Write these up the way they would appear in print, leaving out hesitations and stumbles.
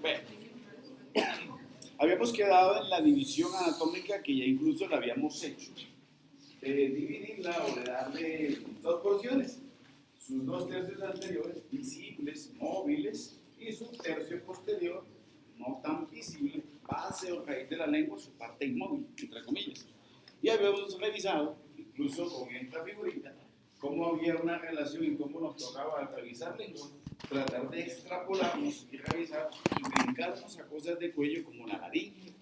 Bueno, habíamos quedado en la división anatómica que ya incluso la habíamos hecho. De dividirla o de darle dos porciones. Sus dos tercios anteriores visibles, móviles, y su tercio posterior no tan visible, base o raíz de la lengua, su parte inmóvil, entre comillas. Y habíamos revisado, incluso con esta figurita, cómo había una relación y cómo nos tocaba al revisar lengua, tratar de extrapolarnos y revisar y brincarnos a cosas de cuello como la laringe.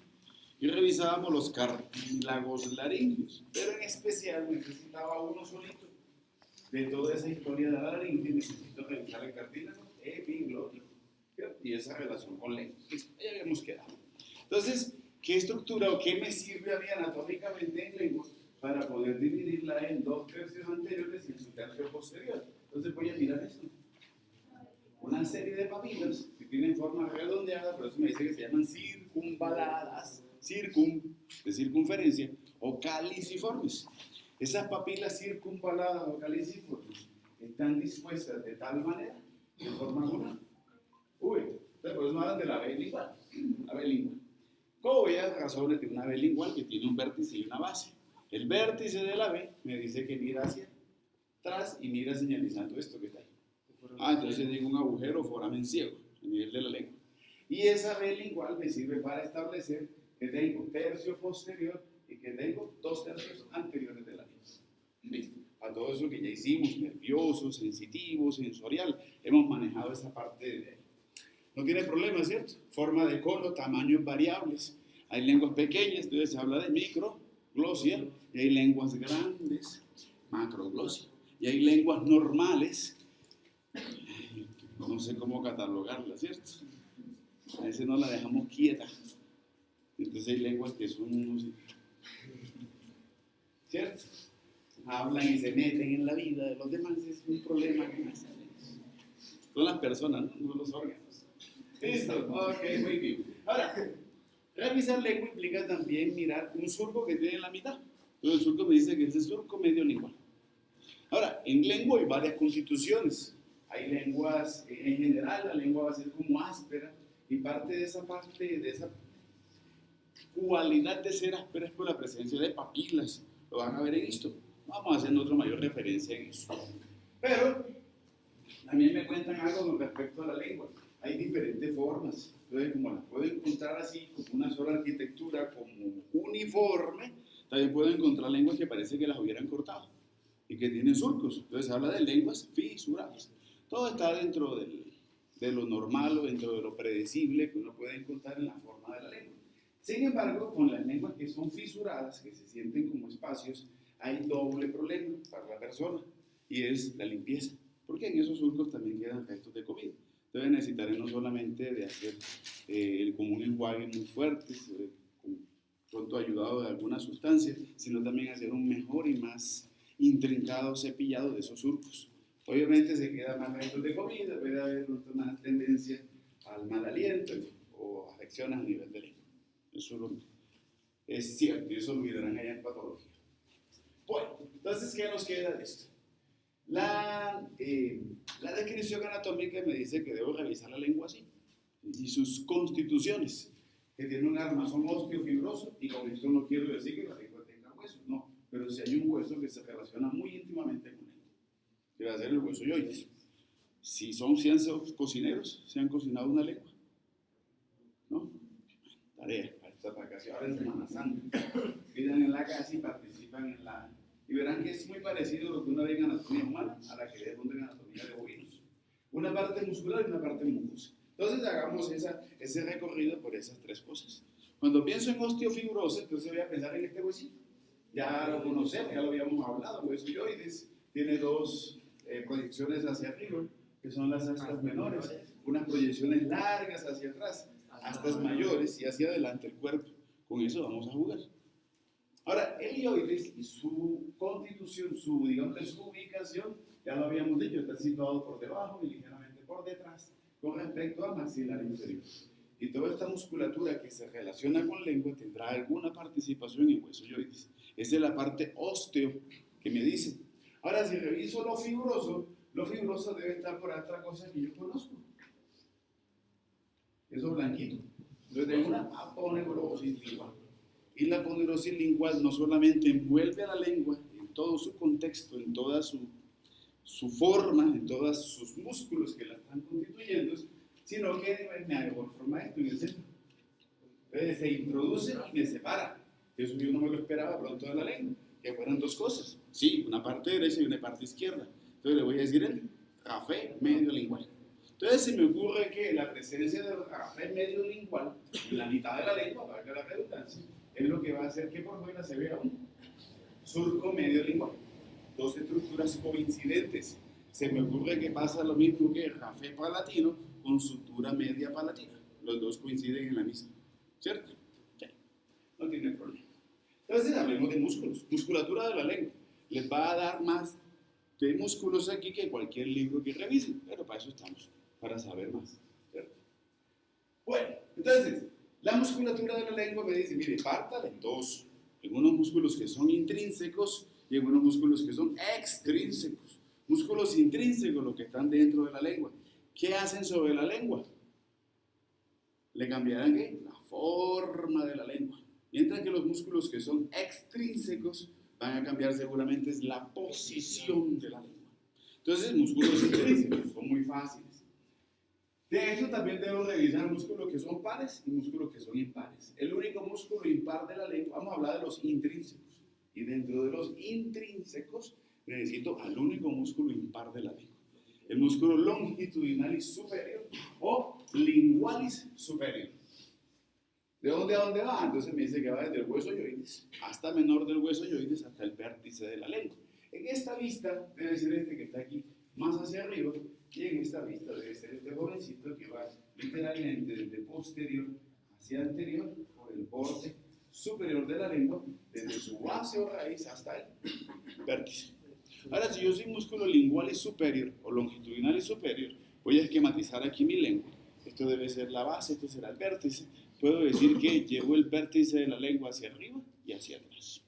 Y revisábamos los cartílagos laringeos, pero en especial necesitaba uno solito. De toda esa historia de la laringe necesito revisar el cartílago epiglótico, ¿cierto? Y esa relación con lengua. Ya habíamos quedado. Entonces, ¿qué estructura o qué me sirve a mí anatómicamente en lengua para poder dividirla en dos tercios anteriores y en su tercio posterior? Entonces voy a mirar esto. Una serie de papilas que tienen forma redondeada, por eso me dice que se llaman circunvaladas, de circunferencia, o caliciformes. Esas papilas circunvaladas o caliciformes están dispuestas de tal manera que forman una V. Por eso me hablan de la V lingual. La V lingual. Como veas, razones de una V lingual que tiene un vértice y una base. El vértice de la V me dice que mira hacia atrás y mira señalizando esto que está ahí. Entonces digo un agujero o foramen ciego a nivel de la lengua. Y esa V lingual me sirve para establecer que tengo tercio posterior y que tengo dos tercios anteriores de la lengua. ¿Listo? A todo eso que ya hicimos, nervioso, sensitivo, sensorial, hemos manejado esa parte de ahí. No tiene problema, ¿cierto? Forma de cono, tamaños variables. Hay lenguas pequeñas, entonces se habla de microglosia, y hay lenguas grandes, macroglosia, y hay lenguas normales. No sé cómo catalogarla, ¿cierto? A veces no la dejamos quieta. Entonces hay lenguas que son, ¿cierto? Hablan y se meten en la vida de los demás, es un problema que más son las personas, no los órganos. Listo, ok, muy bien. Ahora, revisar lengua implica también mirar un surco que tiene en la mitad. Entonces el surco me dice que es el surco medio lingual. Ahora, en lengua hay varias constituciones. Hay lenguas, en general, la lengua va a ser como áspera, y parte de esa cualidad de ser áspera es por la presencia de papilas. Lo van a ver en esto. Vamos a hacer otra mayor referencia en eso. Pero también me cuentan algo con respecto a la lengua. Hay diferentes formas. Entonces, como las puedo encontrar así, como una sola arquitectura, como uniforme, también puedo encontrar lenguas que parece que las hubieran cortado y que tienen surcos. Entonces, se habla de lenguas fisuradas. Todo está dentro de lo normal o dentro de lo predecible que uno puede encontrar en la forma de la lengua. Sin embargo, con las lenguas que son fisuradas, que se sienten como espacios, hay doble problema para la persona, y es la limpieza, porque en esos surcos también quedan restos de comida. Entonces necesitaré no solamente de hacer como un enjuague muy fuerte, pronto ayudado de alguna sustancia, sino también hacer un mejor y más intrincado cepillado de esos surcos. Obviamente se quedan más restos de comida, puede haber más tendencia al mal aliento o afecciones a nivel de lengua. Eso es cierto, y eso lo mirarán allá en patología. Bueno, entonces, ¿qué nos queda de esto? La descripción anatómica me dice que debo revisar la lengua así, y sus constituciones, que tiene un armazón osteofibroso, y con esto no quiero decir que la lengua tenga huesos, no, pero si hay un hueso que se relaciona muy íntimamente con ella, que va a ser el hueso yoides. Si han sido cocineros, se han cocinado una lengua, ¿no? Tarea para estas vacaciones, ahora en Semana Santa, pidan en la casa y participan en la... Y verán que es muy parecido a lo que uno ve en anatomía humana a la que ve en anatomía de bovinos. Una parte muscular y una parte mucosa. Entonces hagamos ese recorrido por esas tres cosas. Cuando pienso en osteofibrosis, entonces voy a pensar en este huesito. Ya lo conocemos, ya lo habíamos hablado, el hueso yoides tiene dos proyecciones hacia arriba, que son las astas menores, unas proyecciones largas hacia atrás, astas mayores y hacia adelante el cuerpo. Con eso vamos a jugar. Ahora, el hioides y su constitución, su ubicación, ya lo habíamos dicho, está situado por debajo y ligeramente por detrás con respecto al maxilar inferior. Y toda esta musculatura que se relaciona con lengua tendrá alguna participación en hueso hioides. Esa es la parte ósteo que me dice. Ahora, si reviso lo fibroso debe estar por otra cosa que yo conozco. eso blanquito. Entonces de una aponeurosis lingual. Y la aponeurosis lingual no solamente envuelve a la lengua en todo su contexto, en toda su forma, en todos sus músculos que la están constituyendo, sino que me forma esto en el centro. Entonces se introduce y me separa. Eso yo no me lo esperaba pronto de la lengua, que fueran dos cosas. Sí, una parte derecha y una parte izquierda. Entonces le voy a decir el rafé medio lingual. Entonces se me ocurre que la presencia del rafé medio lingual en la mitad de la lengua, para que la redundancia, es lo que va a hacer que por fuera se vea un surco medio lingual. Dos estructuras coincidentes. Se me ocurre que pasa lo mismo que el rafé palatino con sutura media palatina. Los dos coinciden en la misma. ¿Cierto? Sí. No tiene problema. Entonces hablemos de músculos. Musculatura de la lengua. Les va a dar más de músculos aquí que cualquier libro que revisen. Pero para eso estamos, para saber más. ¿Cierto? Bueno, entonces, la musculatura de la lengua me dice, mire, pártala en dos. En unos músculos que son intrínsecos y en unos músculos que son extrínsecos. Músculos intrínsecos, los que están dentro de la lengua. ¿Qué hacen sobre la lengua? Le cambiarán ¿qué? La forma de la lengua. Mientras que los músculos que son extrínsecos van a cambiar seguramente es la posición de la lengua. Entonces, músculos intrínsecos son muy fáciles. De hecho, también debo revisar músculos que son pares y músculos que son impares. El único músculo impar de la lengua, vamos a hablar de los intrínsecos. Y dentro de los intrínsecos necesito al único músculo impar de la lengua. El músculo longitudinalis superior o lingualis superior. ¿De dónde a dónde va? Entonces me dice que va desde el hueso yoides hasta menor del hueso yoides hasta el vértice de la lengua. En esta vista debe ser este que está aquí más hacia arriba y en esta vista debe ser este jovencito que va literalmente desde posterior hacia anterior por el borde superior de la lengua desde su base o raíz hasta el vértice. Ahora, si yo soy músculo lingualis superior o longitudinalis superior, voy a esquematizar aquí mi lengua. Esto debe ser la base, esto será el vértice. Puedo decir que llevo el vértice de la lengua hacia arriba y hacia atrás.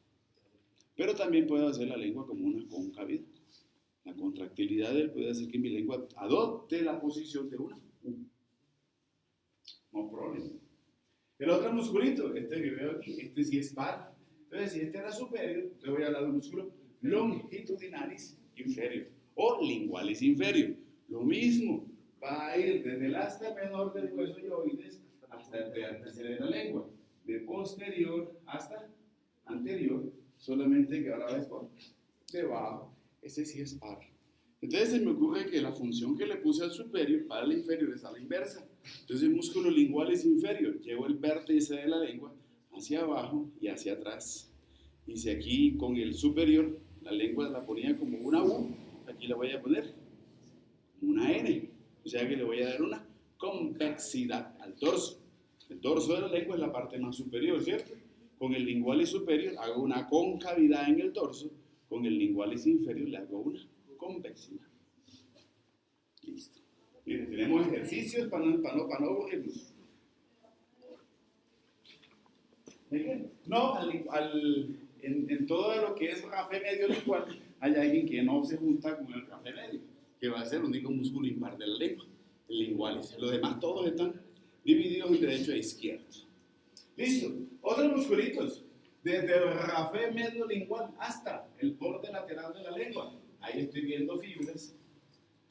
Pero también puedo hacer la lengua como una concavidad. La contractilidad de él puede hacer que mi lengua adopte la posición de una U. No problema. El otro musculito, este que veo aquí, este sí es par. Entonces, si este era superior, yo voy a hablar del músculo longitudinalis inferior o lingualis inferior. Lo mismo, va a ir desde el asta menor del hueso yoides hasta el vértice de la lengua, de posterior hasta anterior, solamente que ahora ves por debajo. Ese sí es par. Entonces se me ocurre que la función que le puse al superior para el inferior es a la inversa. Entonces el músculo lingualis inferior, llevo el vértice de la lengua hacia abajo y hacia atrás. Y si aquí con el superior la lengua la ponía como una U, aquí la voy a poner como una N. O sea que le voy a dar una convexidad al dorso. El dorso de la lengua es la parte más superior, ¿cierto? Con el lingualis superior hago una concavidad en el dorso, con el lingualis inferior le hago una convexidad. Listo. Miren, tenemos ejercicios para no aburrirnos. No, en todo lo que es rafé medio lingual, hay alguien que no se junta con el rafé medio, que va a ser el único músculo impar de la lengua, el lingualis. Los demás todos están divididos en derecho e izquierdo. Listo. Otros musculitos, desde el rafé medio lingual hasta el borde lateral de la lengua. Ahí estoy viendo fibras.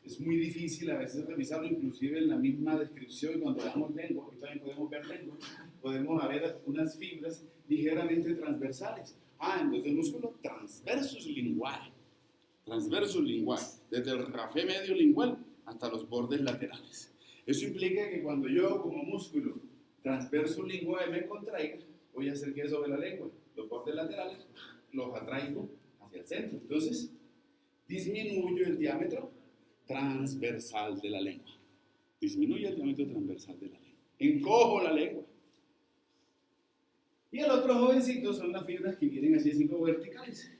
Es muy difícil a veces revisarlo, inclusive en la misma descripción cuando veamos lengua, hoy también podemos ver lengua, podemos ver unas fibras ligeramente transversales. Entonces el músculo transversus lingual, desde el rafé medio lingual hasta los bordes laterales. Eso implica que cuando yo como músculo transverso lingual me contraiga, voy a hacer que sobre la lengua, los bordes laterales, los atraigo hacia el centro. Entonces, disminuyo el diámetro transversal de la lengua. Disminuye el diámetro transversal de la lengua. Encojo la lengua. Y el otro jovencito son las fibras que vienen así como verticales.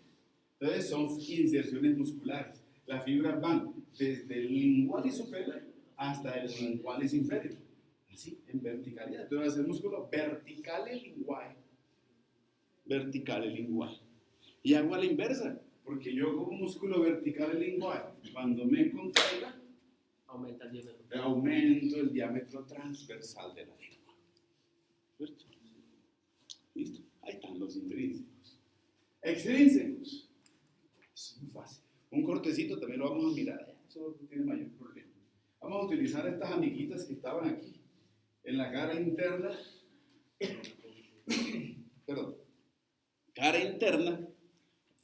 Entonces son inserciones musculares. Las fibras van desde el lingualis superior hasta el lingualis inferior. Así, en verticalidad. Entonces va a ser músculo verticale linguae. Verticale linguae. Y hago a la inversa. Porque yo como músculo vertical lingual, cuando me contraiga, Aumento el diámetro transversal de la lengua. ¿Cierto? Listo. Ahí están los intrínsecos. Extrínsecos. Es muy fácil. Un cortecito también lo vamos a mirar. Eso no tiene mayor problema. Vamos a utilizar estas amiguitas que estaban aquí. En la cara interna. Perdón. Cara interna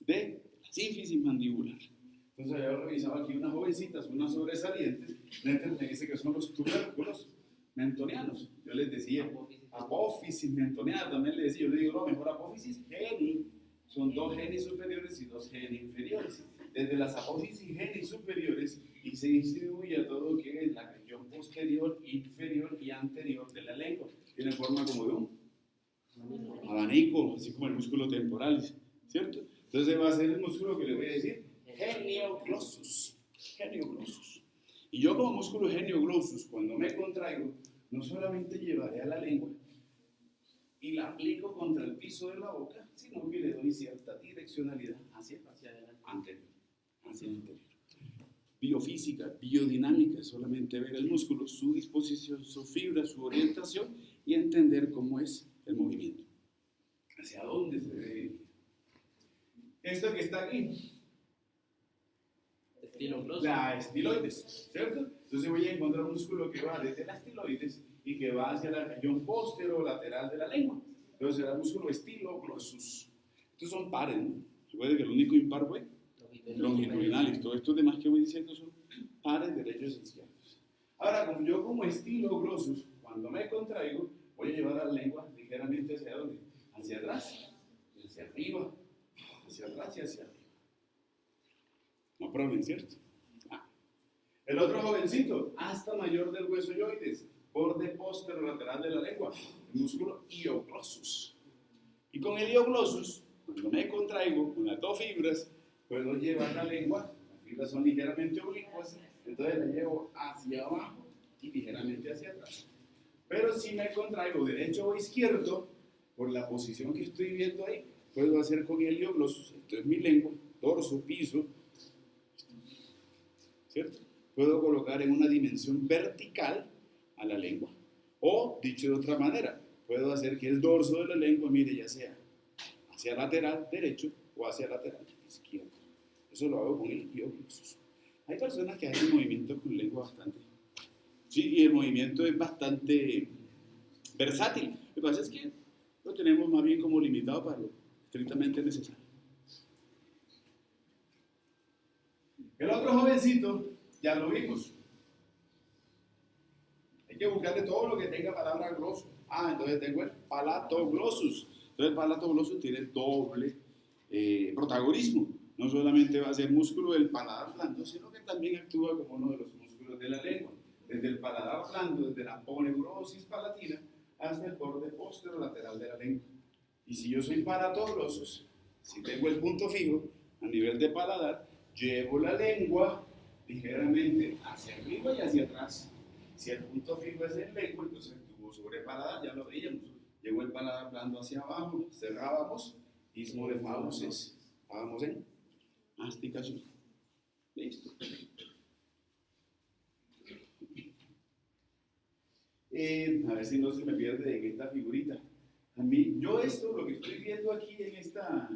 de la sínfisis mandibular. Entonces yo revisaba aquí unas jovencitas, unas sobresalientes. Netter me dice que son los tubérculos mentonianos. Yo les decía apófisis mentoniana, también les decía. Yo le digo, no, mejor apófisis geni. Son 2 genis superiores y 2 genis inferiores. Desde las apófisis genis superiores y se distribuye a todo lo que es la región posterior, inferior y anterior de la lengua. Tiene forma como de un abanico, así como el músculo temporal, ¿cierto? Entonces va a ser el músculo que le voy a decir genioglossus. Genioglossus. Y yo como músculo genioglossus, cuando me contraigo, no solamente llevaré a la lengua y la aplico contra el piso de la boca, sino que le doy cierta direccionalidad hacia anterior, hacia el interior. Biofísica, biodinámica, solamente ver el músculo, su disposición, su fibra, su orientación y entender cómo es el movimiento. ¿Hacia dónde se debe ir? Esto que está aquí. La estiloides, ¿cierto? Entonces voy a encontrar un músculo que va desde la estiloides y que va hacia la región postero-lateral de la lengua. Entonces será el músculo estiloglossus. Estos son pares, ¿no? Recuerden que el único impar fue longitudinales. Todos estos demás que voy diciendo son pares derechos y izquierdos. Ahora, como yo como estiloglossus, cuando me contraigo, voy a llevar la lengua ligeramente hacia dónde? Hacia atrás, hacia arriba, hacia atrás y hacia arriba. No problem, ¿cierto? El otro jovencito, hasta mayor del hueso yoides, borde posterolateral de la lengua, el músculo ioglossus. Y con el ioglossus, cuando me contraigo con las 2 fibras, puedo llevar la lengua, las fibras son ligeramente oblicuas, entonces la llevo hacia abajo y ligeramente hacia atrás. Pero si me contraigo derecho o izquierdo, por la posición que estoy viendo ahí, puedo hacer con el ioglossus, esto es mi lengua, dorso, piso, ¿cierto? Puedo colocar en una dimensión vertical a la lengua. O, dicho de otra manera, puedo hacer que el dorso de la lengua mire ya sea hacia lateral derecho o hacia lateral izquierdo. Eso lo hago con el ioglossus. Hay personas que hacen movimientos con lengua bastante. Sí, y el movimiento es bastante versátil. Lo que pasa es que lo tenemos más bien como limitado para lo estrictamente necesario. El otro jovencito, ya lo vimos. Hay que buscarle todo lo que tenga palabra gloso. Entonces tengo el palatoglossus. Entonces el palatoglossus tiene doble protagonismo. No solamente va a ser músculo del paladar blando, sino que también actúa como uno de los músculos de la lengua. Desde el paladar blando, desde la aponeurosis palatina, hasta el borde posterolateral de la lengua. Y si yo soy palatoglossus, si tengo el punto fijo a nivel de paladar, llevo la lengua ligeramente hacia arriba y hacia atrás. Si el punto fijo es el lengua, entonces actúo sobre el paladar, ya lo veíamos. Llevo el paladar blando hacia abajo, cerrábamos, istmo de fauces, estábamos en masticación. Listo. A ver si no se me pierde en esta figurita. A mí, yo esto, lo que estoy viendo aquí en esta...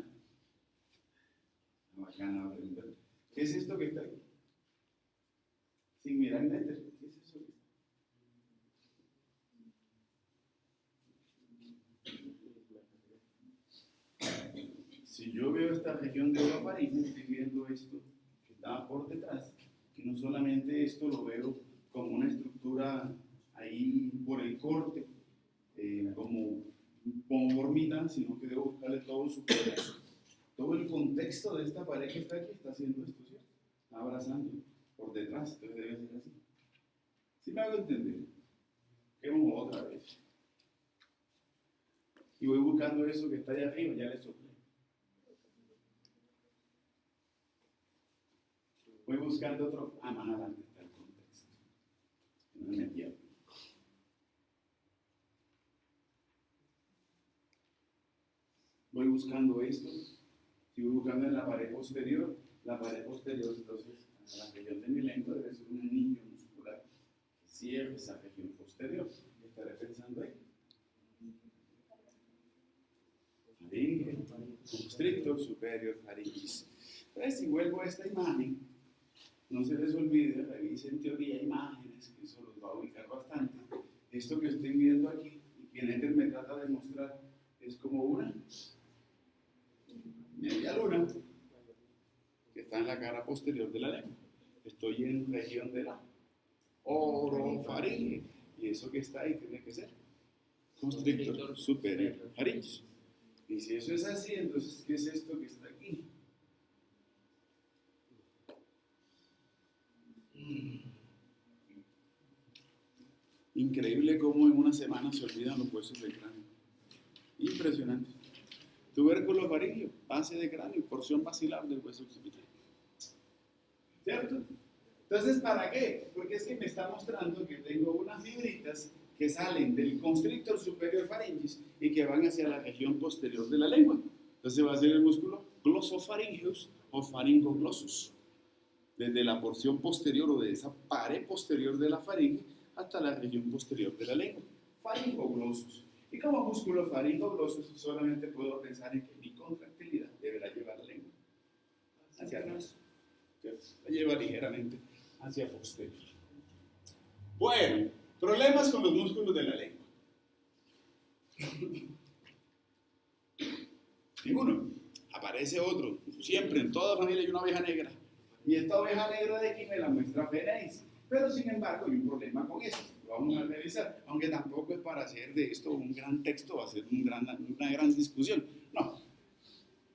Bacana, ¿qué es esto que está aquí? Sin mirar Netter, ¿qué es eso? Si yo veo esta región de la faringe, estoy viendo esto que está por detrás, que no solamente esto lo veo como una estructura ahí por el corte, como formita, sino que debo buscarle todo su contexto. Todo el contexto de esta pared que está aquí está haciendo esto, ¿cierto? Está abrazando por detrás, entonces debe ser así. ¿Sí me hago entender? Vamos otra vez. Y voy buscando eso que está allá arriba, ya le soplé. Voy buscando otro. Más adelante está el contexto. No me pierdo. Voy buscando esto. Si voy buscando en la pared posterior entonces, la región de mi lengua debe ser un anillo muscular. cierre esa región posterior. ¿Qué estaré pensando ahí? Faringe, constrictor superior faringis. Entonces, si vuelvo a esta imagen, no se les olvide, revisen teoría imágenes, que eso los va a ubicar bastante. Esto que estoy viendo aquí, y que Netter me trata de mostrar, es como una media luna que está en la cara posterior de la lengua. Estoy en región de la orofaringe, y eso que está ahí tiene que ser constrictor superior faringis. Y si eso es así, entonces, ¿qué es esto que está aquí? Increíble cómo en una semana se olvidan los huesos del cráneo. Impresionante. Tubérculo faríngeo, base de cráneo, porción basilar del hueso occipital. ¿Cierto? Entonces, ¿para qué? Porque es que me está mostrando que tengo unas fibritas que salen del constrictor superior faringis y que van hacia la región posterior de la lengua. Entonces va a ser el músculo glosopharyngeus o pharyngoglossus. Desde la porción posterior o de esa pared posterior de la faringe hasta la región posterior de la lengua. Pharyngoglossus. Y como músculo pharyngoglossus solamente puedo pensar en que mi contractilidad deberá llevar la lengua hacia atrás. La lleva ligeramente hacia posterior. Bueno, problemas con los músculos de la lengua. Ninguno. Aparece otro. Siempre en toda familia hay una oveja negra. Y esta oveja negra de aquí me la muestra Ferenc. Pero sin embargo hay un problema con esto. Lo vamos a revisar. Aunque tampoco es para hacer de esto un gran texto, va a ser una gran discusión. No.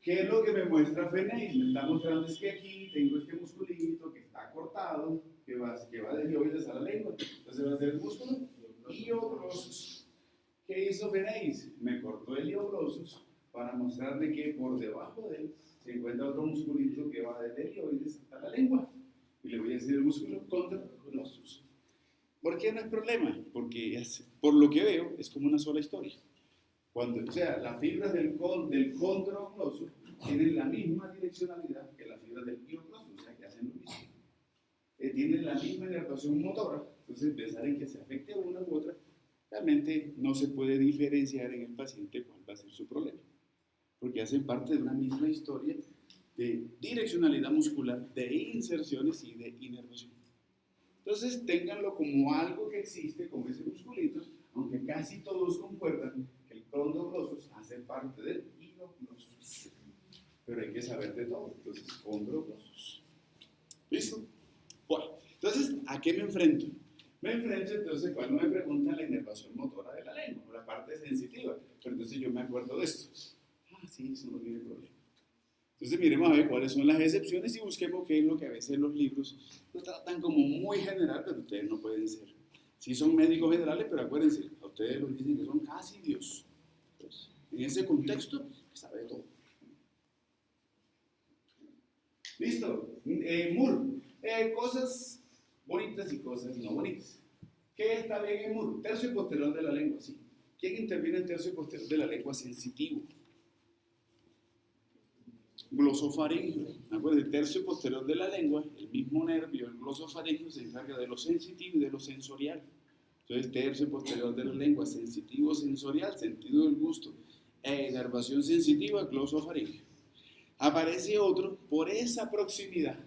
¿Qué es lo que me muestra Ferenc? Me está mostrando es que aquí tengo este musculito que está cortado, que va de ilioides a la lengua. Entonces va a ser el músculo ilioglossus. ¿Qué hizo Ferenc? Me cortó el ilioglossus para mostrarle que por debajo de él se encuentra otro musculito que va desde el ilioides hasta la lengua. Y le voy a decir el músculo contraglossus. ¿Por qué no es problema? Porque por lo que veo es como una sola historia. O sea, las fibras del contraglossus tienen la misma direccionalidad que las fibras del ilioglossus, o sea, que hacen lo mismo. Tienen la misma inervación motora, entonces pensar en que se afecte una u otra, realmente no se puede diferenciar en el paciente cuál va a ser su problema, porque hacen parte de una misma historia de direccionalidad muscular, de inserciones y de inervación. Entonces, ténganlo como algo que existe, como ese musculito, aunque casi todos concuerdan que el condroglossus hace parte del ilioglossus. Pero hay que saber de todo, entonces, condroglossus. ¿Listo? Bueno, entonces, ¿a qué me enfrento? Me enfrento entonces cuando me preguntan la inervación motora de la lengua, la parte sensitiva. Pero entonces yo me acuerdo de esto. Ah, sí, eso no tiene problema. Entonces miremos a ver cuáles son las excepciones y busquemos qué es lo que a veces los libros lo tratan como muy general, pero ustedes no pueden ser. Sí son médicos generales, pero acuérdense, a ustedes los dicen que son casi Dios. Entonces, en ese contexto, sabe todo. ¿Listo? Cosas bonitas y cosas no bonitas. ¿Qué está bien en MUR? Tercio posterior de la lengua, sí. ¿Quién interviene en tercio posterior de la lengua? Sensitivo. Glosofaringio. Acuérdense, el tercio posterior de la lengua, el mismo nervio, el glosofaringio, se encarga de lo sensitivo y de lo sensorial. Entonces, tercio posterior de la lengua, sensitivo, sensorial, sentido del gusto, inervación sensitiva, glosofaringio. Aparece otro por esa proximidad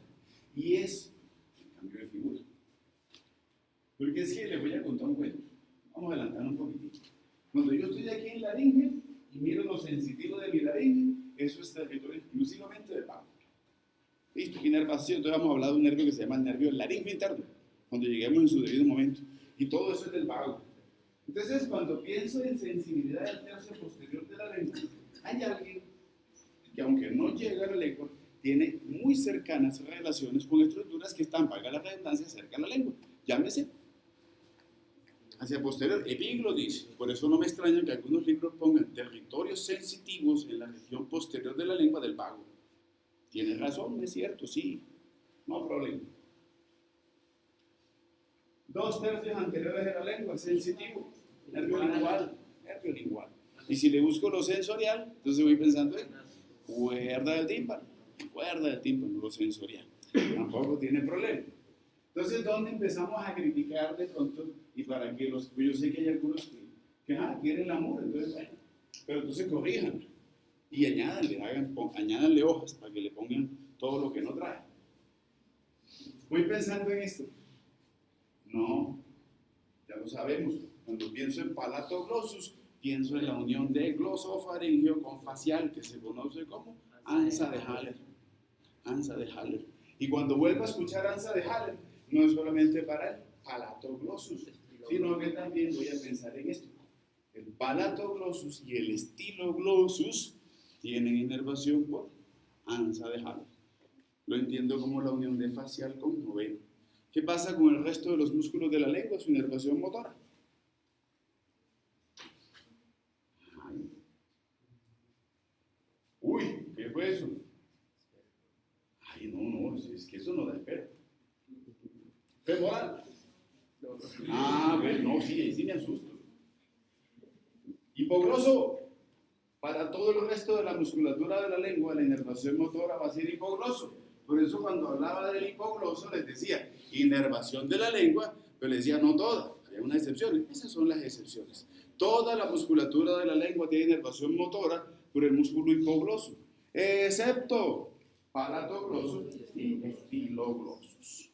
y es el cambio de figura. Porque es que les voy a contar un cuento. Vamos a adelantar un poquitito. Cuando yo estoy aquí en laringe y miro lo sensitivo de mi laringe, eso es territorio exclusivamente del vago. ¿Listo? Inervación. Entonces vamos a hablar de un nervio que se llama el nervio laringio interno, cuando lleguemos en su debido momento. Y todo eso es del vago. Entonces, cuando pienso en sensibilidad del tercio posterior de la lengua, hay alguien que, aunque no llega a la lengua, tiene muy cercanas relaciones con estructuras que están, valga la redundancia, cerca a la lengua. Llámese hacia posterior, epiglotis. Por eso no me extraña que algunos libros pongan territorios sensitivos en la región posterior de la lengua del vago. Tiene razón, es cierto, sí, no problema. 2/3 anteriores de la lengua, sensitivo, nervio lingual. Y si le busco lo sensorial, entonces voy pensando en cuerda del tímpano, lo sensorial. Tampoco tiene problema. Entonces, ¿dónde empezamos a criticar de pronto? Y para que los, yo sé que hay algunos que quieren la mura, entonces bueno, pero entonces corrijan y añádanle hojas para que le pongan todo lo que no trae. Voy pensando en esto. No, ya lo sabemos. Cuando pienso en palatoglosus, pienso en la unión de glosofaringeo con facial, que se conoce como ansa de Haller. Ansa de Haller. Y cuando vuelvo a escuchar ansa de Haller, no es solamente para el palatoglosus, sino que también voy a pensar en esto. El palatoglosus y el estiloglossus tienen inervación por ansa de Haller. Lo entiendo como la unión de facial con noveno. ¿Qué pasa con el resto de los músculos de la lengua? Su inervación motora. Ay. Uy, ¿qué fue eso? Ay, no, es que eso no da espera. ¿Femoral? Ah, bueno, no, sí, ahí sí me asusto. Hipogloso. Para todo el resto de la musculatura de la lengua, la inervación motora va a ser hipogloso. Por eso cuando hablaba del hipogloso les decía inervación de la lengua, pero les decía no toda, hay unas excepciones. Esas son las excepciones. Toda la musculatura de la lengua tiene inervación motora por el músculo hipogloso, excepto palatogloso y estiloglossus.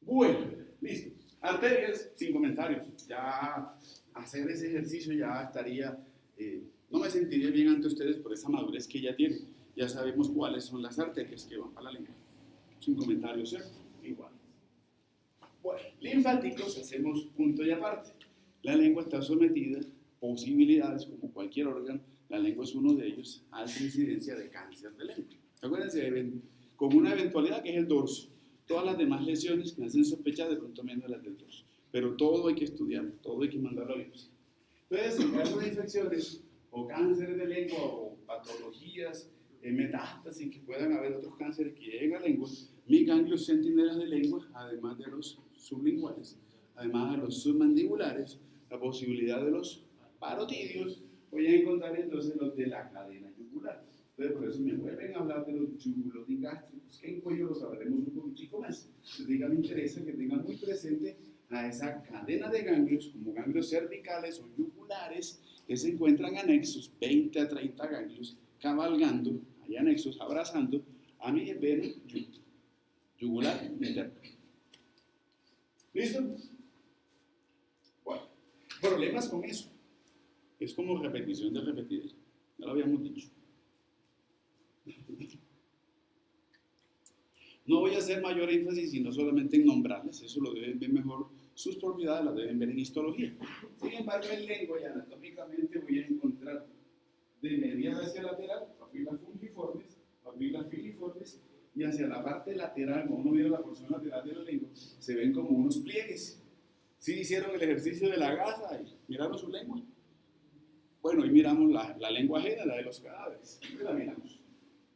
Bueno, listo. Arterias, sin comentarios. Ya hacer ese ejercicio ya estaría, no me sentiría bien ante ustedes por esa madurez que ya tienen. Ya sabemos cuáles son las arterias que van para la lengua. Sin comentarios, ¿cierto? Igual. Bueno, linfáticos, hacemos punto y aparte. La lengua está sometida, posibilidades como cualquier órgano, la lengua es uno de ellos, alta incidencia de cáncer de lengua. Acuérdense, con una eventualidad que es el dorso. Todas las demás lesiones me hacen sospechar de pronto menos las del dorso. Pero todo hay que estudiar, todo hay que mandarlo a biopsia. Entonces, en caso de infecciones o cánceres de lengua o patologías, metástasis, que puedan haber otros cánceres que lleguen a la lengua, mis ganglios centinelas de lengua, además de los sublinguales, además de los submandibulares, la posibilidad de los parotidios, voy a encontrar entonces los de la cadena yugular. Entonces, por eso me vuelven a hablar de los yugulodigástricos, que en cuello lo sabremos un poquitico más. Entonces, me interesa que tengan muy presente a esa cadena de ganglios, como ganglios cervicales o yugulares, que se encuentran anexos, 20 a 30 ganglios, cabalgando, hay anexos, abrazando a mi vena yugular interna. ¿Listo? Bueno, problemas con eso. Es como repetición de repetir. Ya lo habíamos dicho. No voy a hacer mayor énfasis sino solamente en nombrarlas, eso lo deben ver mejor, sus propiedades las deben ver en histología. Sin embargo, en lengua y anatómicamente voy a encontrar de medial hacia lateral, papilas fungiformes, papilas filiformes, y hacia la parte lateral, cuando uno mira la porción lateral de la lengua, se ven como unos pliegues. ¿Sí hicieron el ejercicio de la gasa y miraron su lengua? Bueno, y miramos la lengua ajena, la de los cadáveres, siempre la miramos.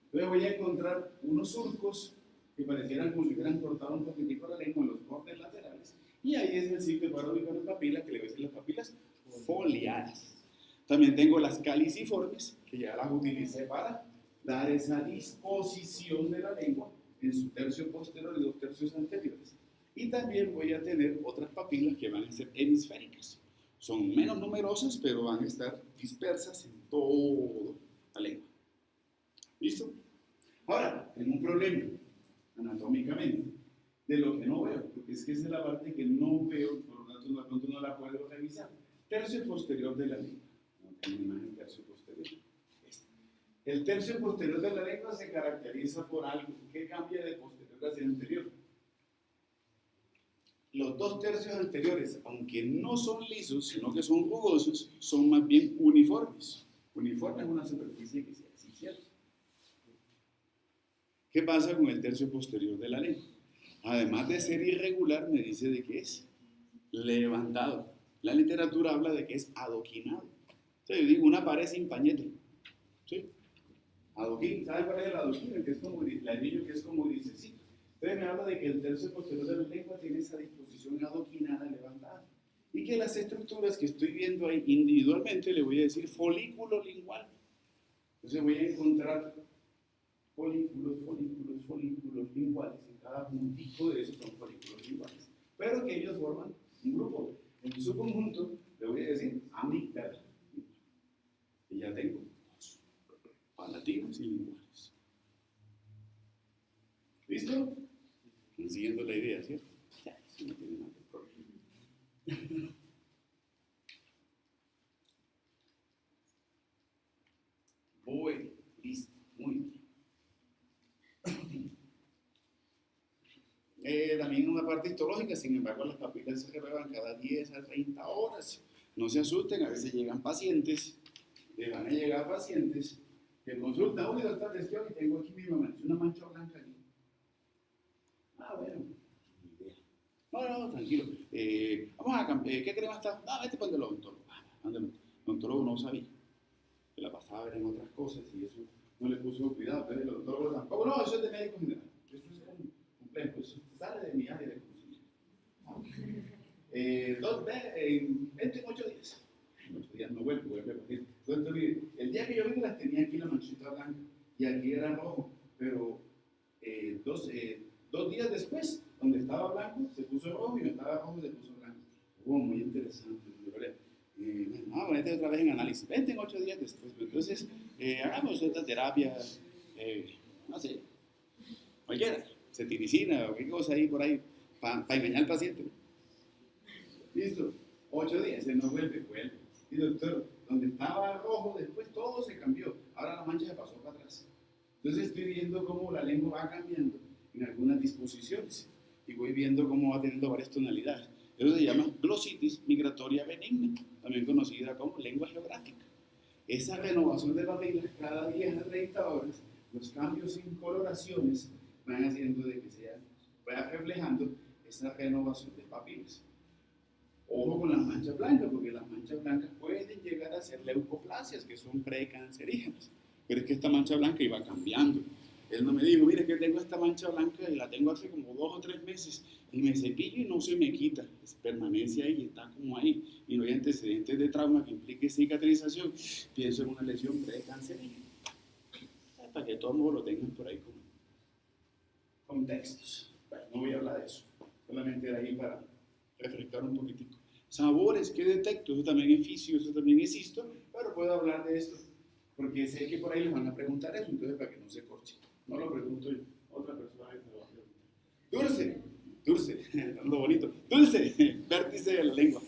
Entonces voy a encontrar unos surcos que parecieran como si hubieran cortado un poquitico la lengua en los bordes laterales, y ahí es el sitio parótico de la papila, que le ves las papilas foliares. También tengo las caliciformes, que ya las utilicé para dar esa disposición de la lengua en su tercio posterior y 2 tercios anteriores. Y también voy a tener otras papilas que van a ser hemisféricas. Son menos numerosas, pero van a estar dispersas en toda la lengua. ¿Listo? Ahora, tengo un problema anatómicamente de lo que no veo, porque es que esa es la parte que no veo, por lo tanto de pronto no la puedo revisar. Tercio posterior de la lengua. No tengo imagen tercio posterior. El tercio posterior de la lengua se caracteriza por algo que cambia de posterior hacia anterior. Los 2 tercios anteriores, aunque no son lisos, sino que son rugosos, son más bien uniformes. Uniforme es una superficie que se así cierra. ¿Qué pasa con el tercio posterior de la lengua? Además de ser irregular, me dice de que es levantado. La literatura habla de que es adoquinado. O sea, yo digo una pared sin pañete. ¿Sí? Adoquín. ¿Saben cuál es el adoquín? El que es como el anillo que es como grisecito. Entonces me habla de que el tercio posterior de la lengua tiene esa disposición adoquinada, levantada. Y que las estructuras que estoy viendo ahí individualmente, le voy a decir folículo lingual. Entonces voy a encontrar folículos linguales, y cada puntito de esos son folículos linguales, pero que ellos forman un grupo. En su conjunto le voy a decir amígdala, y ya tengo dos, palatinos y linguales. ¿Listo? Siguiendo la idea, ¿cierto? Ya, eso no tiene nada de problema. Voy, listo, muy bien. También una parte histológica, sin embargo, las papilas se renuevan cada 10 a 30 horas. No se asusten, a veces llegan pacientes, le van a llegar pacientes que consultan, oye doctor, es que hoy tengo aquí una mancha blanca aquí. Ah, bueno, no, tranquilo. Vamos a cambiar, ¿qué crema está? Ah, vete para el odontólogo. El odontólogo no sabía, que la pasaba a ver en otras cosas y eso no le puso cuidado, pero el odontólogo tampoco. No, eso es de médico general. Eso es complejo, eso sale de mi área de conocimiento. 20 en 8 días. En 8 días no vuelve a repetir. Entonces, mire, el día que yo vine las tenía aquí la manchita blanca y aquí era rojo, pero 2 días después, donde estaba blanco, se puso rojo y donde estaba rojo se puso blanco. Muy interesante. Vete otra vez en análisis. 20 en 8 días después. Entonces, hagamos esta terapia, no sé, cualquiera, cetiricina o qué cosa ahí por ahí, para engañar al paciente. Listo, 8 días, se nos vuelve. Y doctor, donde estaba rojo, después todo se cambió. Ahora la mancha se pasó para atrás. Entonces estoy viendo cómo la lengua va cambiando en algunas disposiciones y voy viendo cómo va teniendo varias tonalidades. Eso se llama glositis migratoria benigna, también conocida como lengua geográfica. Esa renovación de papilas cada 10 a 30 horas, los cambios en coloraciones van haciendo de que se vaya reflejando esa renovación de papilas. Ojo con las manchas blancas, porque las manchas blancas pueden llegar a ser leucoplasias, que son precancerígenas. Pero es que esta mancha blanca iba cambiando. Él no me dijo, mire que tengo esta mancha blanca y la tengo hace como 2 o 3 meses y me cepillo y no se me quita. Es permanencia ahí, está como ahí. Y no hay antecedentes de trauma que implique cicatrización. Pienso en una lesión precancerígena. Para que todos lo tengan por ahí como contextos. Bueno, no voy a hablar de eso. Solamente era ahí para refrescar un poquitico. Sabores, ¿qué detecto? Eso también es fisio, eso también es histo, pero puedo hablar de esto, porque sé que por ahí les van a preguntar eso, entonces para que no se corche. No lo pregunto yo, otra persona me lo va a preguntar. Dulce, lo bonito. Dulce, vértice de la lengua.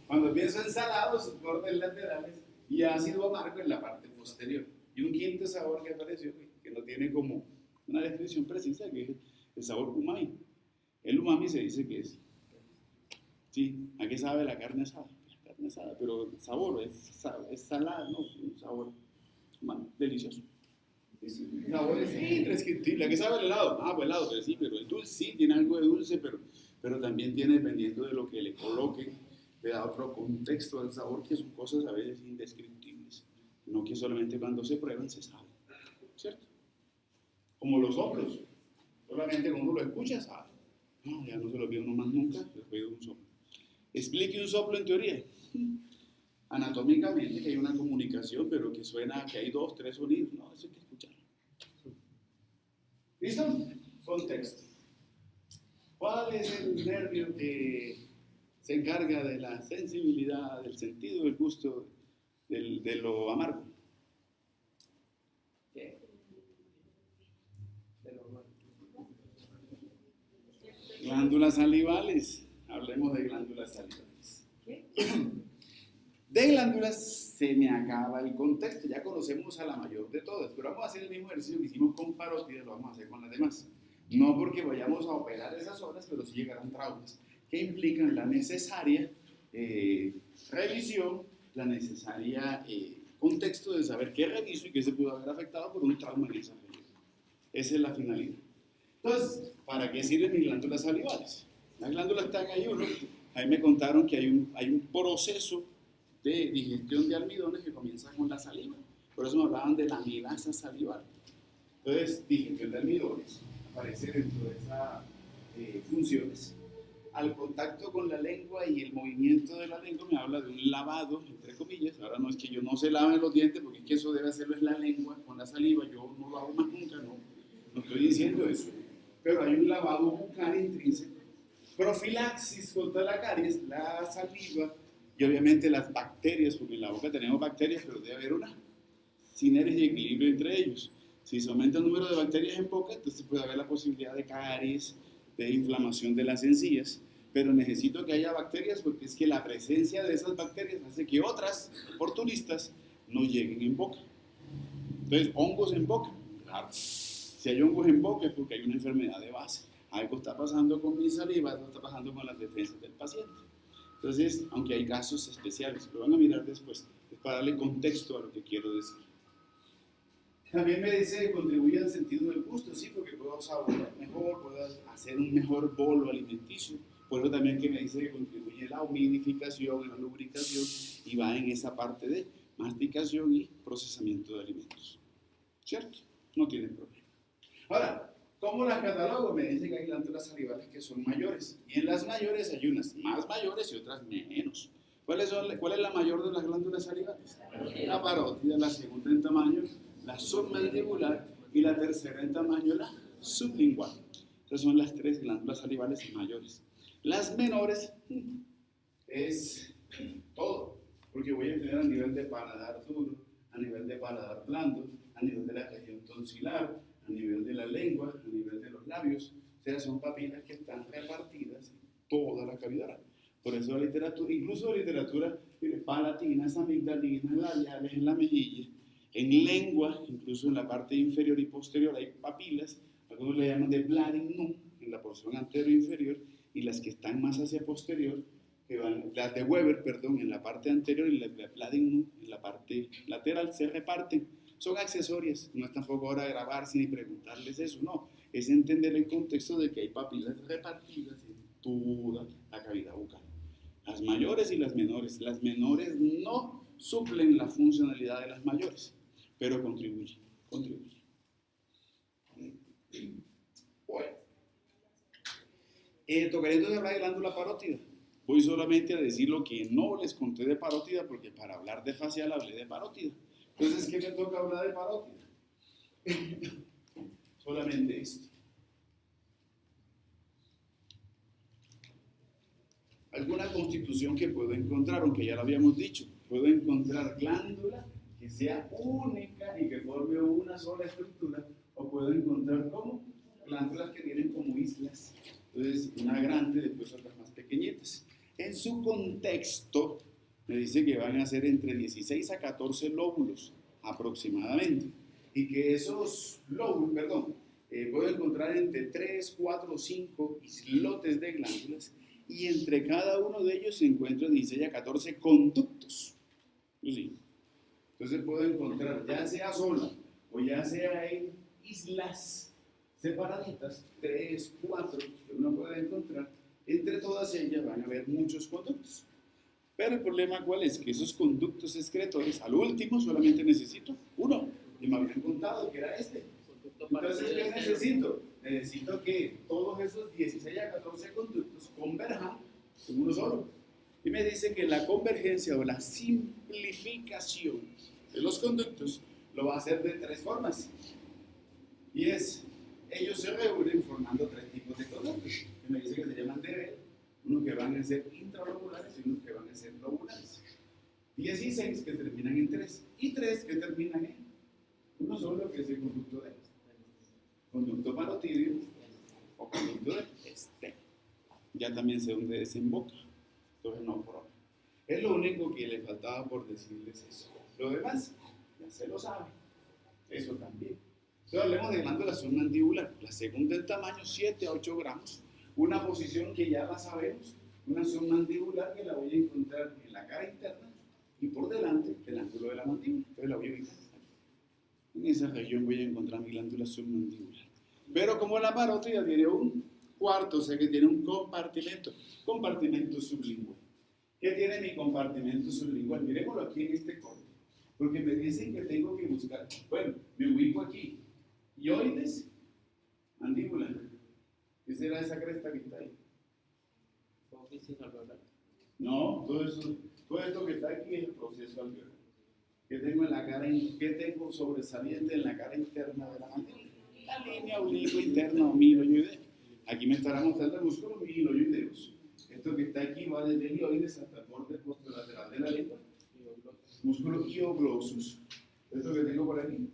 Cuando pienso en salados, bordes laterales y ácido amargo en la parte posterior. Y un quinto sabor que apareció, que no tiene como una descripción precisa, que es el sabor umami. El umami se dice que es, sí, ¿a qué sabe la carne asada? La carne asada, pero el sabor es salada, ¿no? Un sabor delicioso. Sabor es indescriptible. ¿A qué sabe el helado? Pues helado, pero sí, pero el dulce sí tiene algo de dulce, pero también tiene, dependiendo de lo que le coloquen, le da otro contexto al sabor, que son cosas a veces indescriptibles, no que solamente cuando se prueban se sabe, ¿cierto? Como los soplos, solamente cuando uno lo escucha sabe. No, ya no se lo olvida uno más nunca, después de un soplo. Explique un soplo en teoría. Anatómicamente que hay una comunicación, pero que suena que hay 2, 3 sonidos. No, eso hay que escucharlo. ¿Listo? Contexto. ¿Cuál es el nervio que se encarga de la sensibilidad, del sentido, del gusto, de lo amargo? ¿Qué? Glándulas salivales. Hablemos de glándulas salivales. ¿Qué? De glándulas se me acaba el contexto. Ya conocemos a la mayor de todas, pero vamos a hacer el mismo ejercicio que hicimos con parótidas, lo vamos a hacer con las demás. No porque vayamos a operar esas zonas, pero sí llegarán traumas que implican la necesaria revisión, la necesaria contexto de saber qué reviso y qué se pudo haber afectado por un trauma en esa región. Esa es la finalidad. Entonces, ¿para qué sirven mis glándulas salivales? Las glándulas están ahí, ahí me contaron que hay un proceso de digestión de almidones que comienza con la saliva. Por eso me hablaban de la amilasa salival. Entonces, digestión de almidones aparece dentro de esas funciones. Al contacto con la lengua y el movimiento de la lengua me habla de un lavado, entre comillas. Ahora no es que yo no se lave los dientes, porque es que eso debe hacerlo es la lengua con la saliva. Yo no lo hago más nunca, no. no estoy diciendo eso, pero hay un lavado bucal intrínseco, profilaxis contra la caries, la saliva y obviamente las bacterias, porque en la boca tenemos bacterias, pero debe haber una sinergia y equilibrio entre ellos. Si se aumenta el número de bacterias en boca, entonces puede haber la posibilidad de caries, de inflamación de las encías, pero necesito que haya bacterias porque es que la presencia de esas bacterias hace que otras oportunistas no lleguen en boca. Entonces, hongos en boca, claro. Si hay hongos en boca es porque hay una enfermedad de base. Algo está pasando con mi saliva, algo está pasando con las defensas del paciente. Entonces, aunque hay casos especiales, lo van a mirar después, es para darle contexto a lo que quiero decir. También me dice que contribuye al sentido del gusto, sí, porque puedo saborear mejor, puedo hacer un mejor bolo alimenticio. Por eso también que me dice que contribuye a la humidificación, a la lubricación, y va en esa parte de masticación y procesamiento de alimentos. ¿Cierto? No tiene problema. Ahora, ¿cómo las catalogo? Me dice que hay glándulas salivales que son mayores. Y en las mayores hay unas más mayores y otras menos. ¿Cuál es la mayor de las glándulas salivales? La parótida, la segunda en tamaño, la submandibular, y la tercera en tamaño, la sublingual. Esas son las tres glándulas salivales mayores. Las menores es todo, porque voy a tener a nivel de paladar duro, a nivel de paladar blando, a nivel de la región tonsilar, a nivel de la lengua, a nivel de los labios. O sea, son papilas que están repartidas en toda la cavidad oral. Por eso la literatura, incluso la literatura palatinas, amigdalinas, labiales, en la mejilla, en lengua, incluso en la parte inferior y posterior hay papilas, algunos le llaman de Bladingum, en la porción anterior e inferior, y las que están más hacia posterior, que van, las de Weber, perdón, en la parte anterior y las de Bladingum en la parte lateral, se reparten. Son accesorias, no es tampoco hora de grabarse ni preguntarles eso, no, es entender el contexto de que hay papilas repartidas en toda la cavidad bucal. Las mayores y las menores no suplen la funcionalidad de las mayores, pero contribuyen. Bueno, tocaré entonces hablar de glándula parótida. Voy solamente a decir lo que no les conté de parótida, porque para hablar de facial hablé de parótida. Entonces, ¿qué me toca hablar de parótida? Solamente esto. Alguna constitución que puedo encontrar, aunque ya lo habíamos dicho, puedo encontrar glándula que sea única y que forme una sola estructura, o puedo encontrar como glándulas que vienen como islas. Entonces, una grande, después otras más pequeñitas. En su contexto, me dice que van a ser entre 16 a 14 lóbulos aproximadamente, y que esos lóbulos, puedo encontrar entre 3, 4 o 5 islotes de glándulas, y entre cada uno de ellos se encuentran 16 a 14 conductos. ¿Sí? Entonces puedo encontrar, ya sea sola o ya sea en islas separaditas, 3, 4, que uno puede encontrar, entre todas ellas van a haber muchos conductos. Pero el problema ¿cuál es? Que esos conductos excretores, al último solamente necesito uno, y me habían contado que era este. Entonces, ¿qué necesito? Necesito que todos esos 16 a 14 conductos converjan en uno solo. Y me dice que la convergencia o la simplificación de los conductos lo va a hacer de 3 formas. Y es, ellos se reúnen formando 3 tipos de conductos. Que me dice que se llaman DB, unos que van a ser intralobulares y unos que van a ser lobulares. 16 que terminan en 3 y 3 que terminan en uno solo, que es el conducto de conducto parotidio o conducto de este. Ya también sé dónde desemboca, entonces no problema. Es lo único que le faltaba por decirles eso. Lo demás, ya se lo saben. Eso también. Entonces hablemos de glándula submandibular. La segunda en tamaño, 7 a 8 gramos. Una posición que ya la sabemos, una submandibular que la voy a encontrar en la cara interna y por delante del ángulo de la mandíbula. Entonces la voy a ubicar. En esa región voy a encontrar mi glándula submandibular. Pero como la parótida tiene un cuarto, o sea que tiene un compartimento sublingual. ¿Qué tiene mi compartimento sublingual? Miremoslo aquí en este corte. Porque me dicen que tengo que buscar. Bueno, me ubico aquí. Hioides, mandíbula. ¿Qué será esa cresta que está ahí? No, todo esto que está aquí es el proceso alveolar. ¿Qué tengo en la cara? ¿Qué tengo sobresaliente en la cara interna de la mandíbula? la línea oblicua interna o miloidea. Aquí me estará mostrando el músculo miloideus. Esto que está aquí va desde el hioides hasta el borde posterolateral de la lengua. Músculo ioglossus. Esto que tengo por aquí.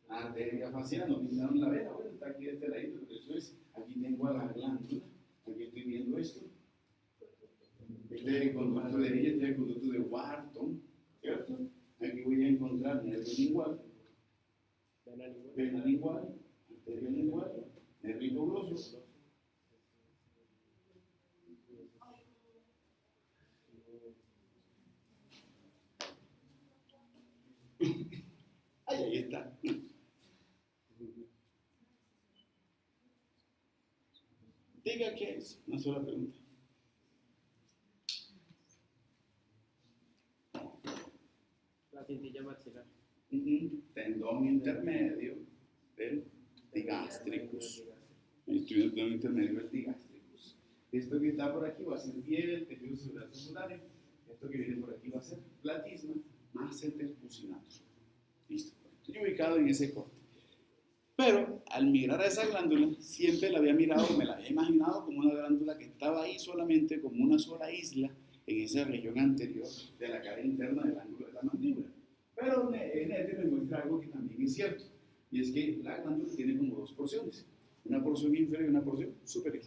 Arteria facial, no pintaron la vena, bueno, está aquí de este ladito, pero eso es, aquí tengo a la glándula, aquí estoy viendo esto. Este es el conducto de ella, este es el conducto de Wharton, ¿cierto? Aquí voy a encontrar nervio lingual, vena lingual, arteria lingual, nervio hipogloso. Ahí está. Diga qué es, una sola pregunta. La cintilla maxilar. Tendón intermedio del digástricus. Estoy en el tendón intermedio del digástricus. Esto que está por aquí va a ser piel, tejido celular secundario. Esto que viene por aquí va a ser platisma, masseter fusinata. Listo. Estoy ubicado en ese corte. Pero al mirar a esa glándula, siempre la había mirado, me la había imaginado como una glándula que estaba ahí solamente como una sola isla en esa región anterior de la cara interna del ángulo de la mandíbula. Pero NET me muestra algo que también es cierto, y es que la glándula tiene como dos porciones, una porción inferior y una porción superior.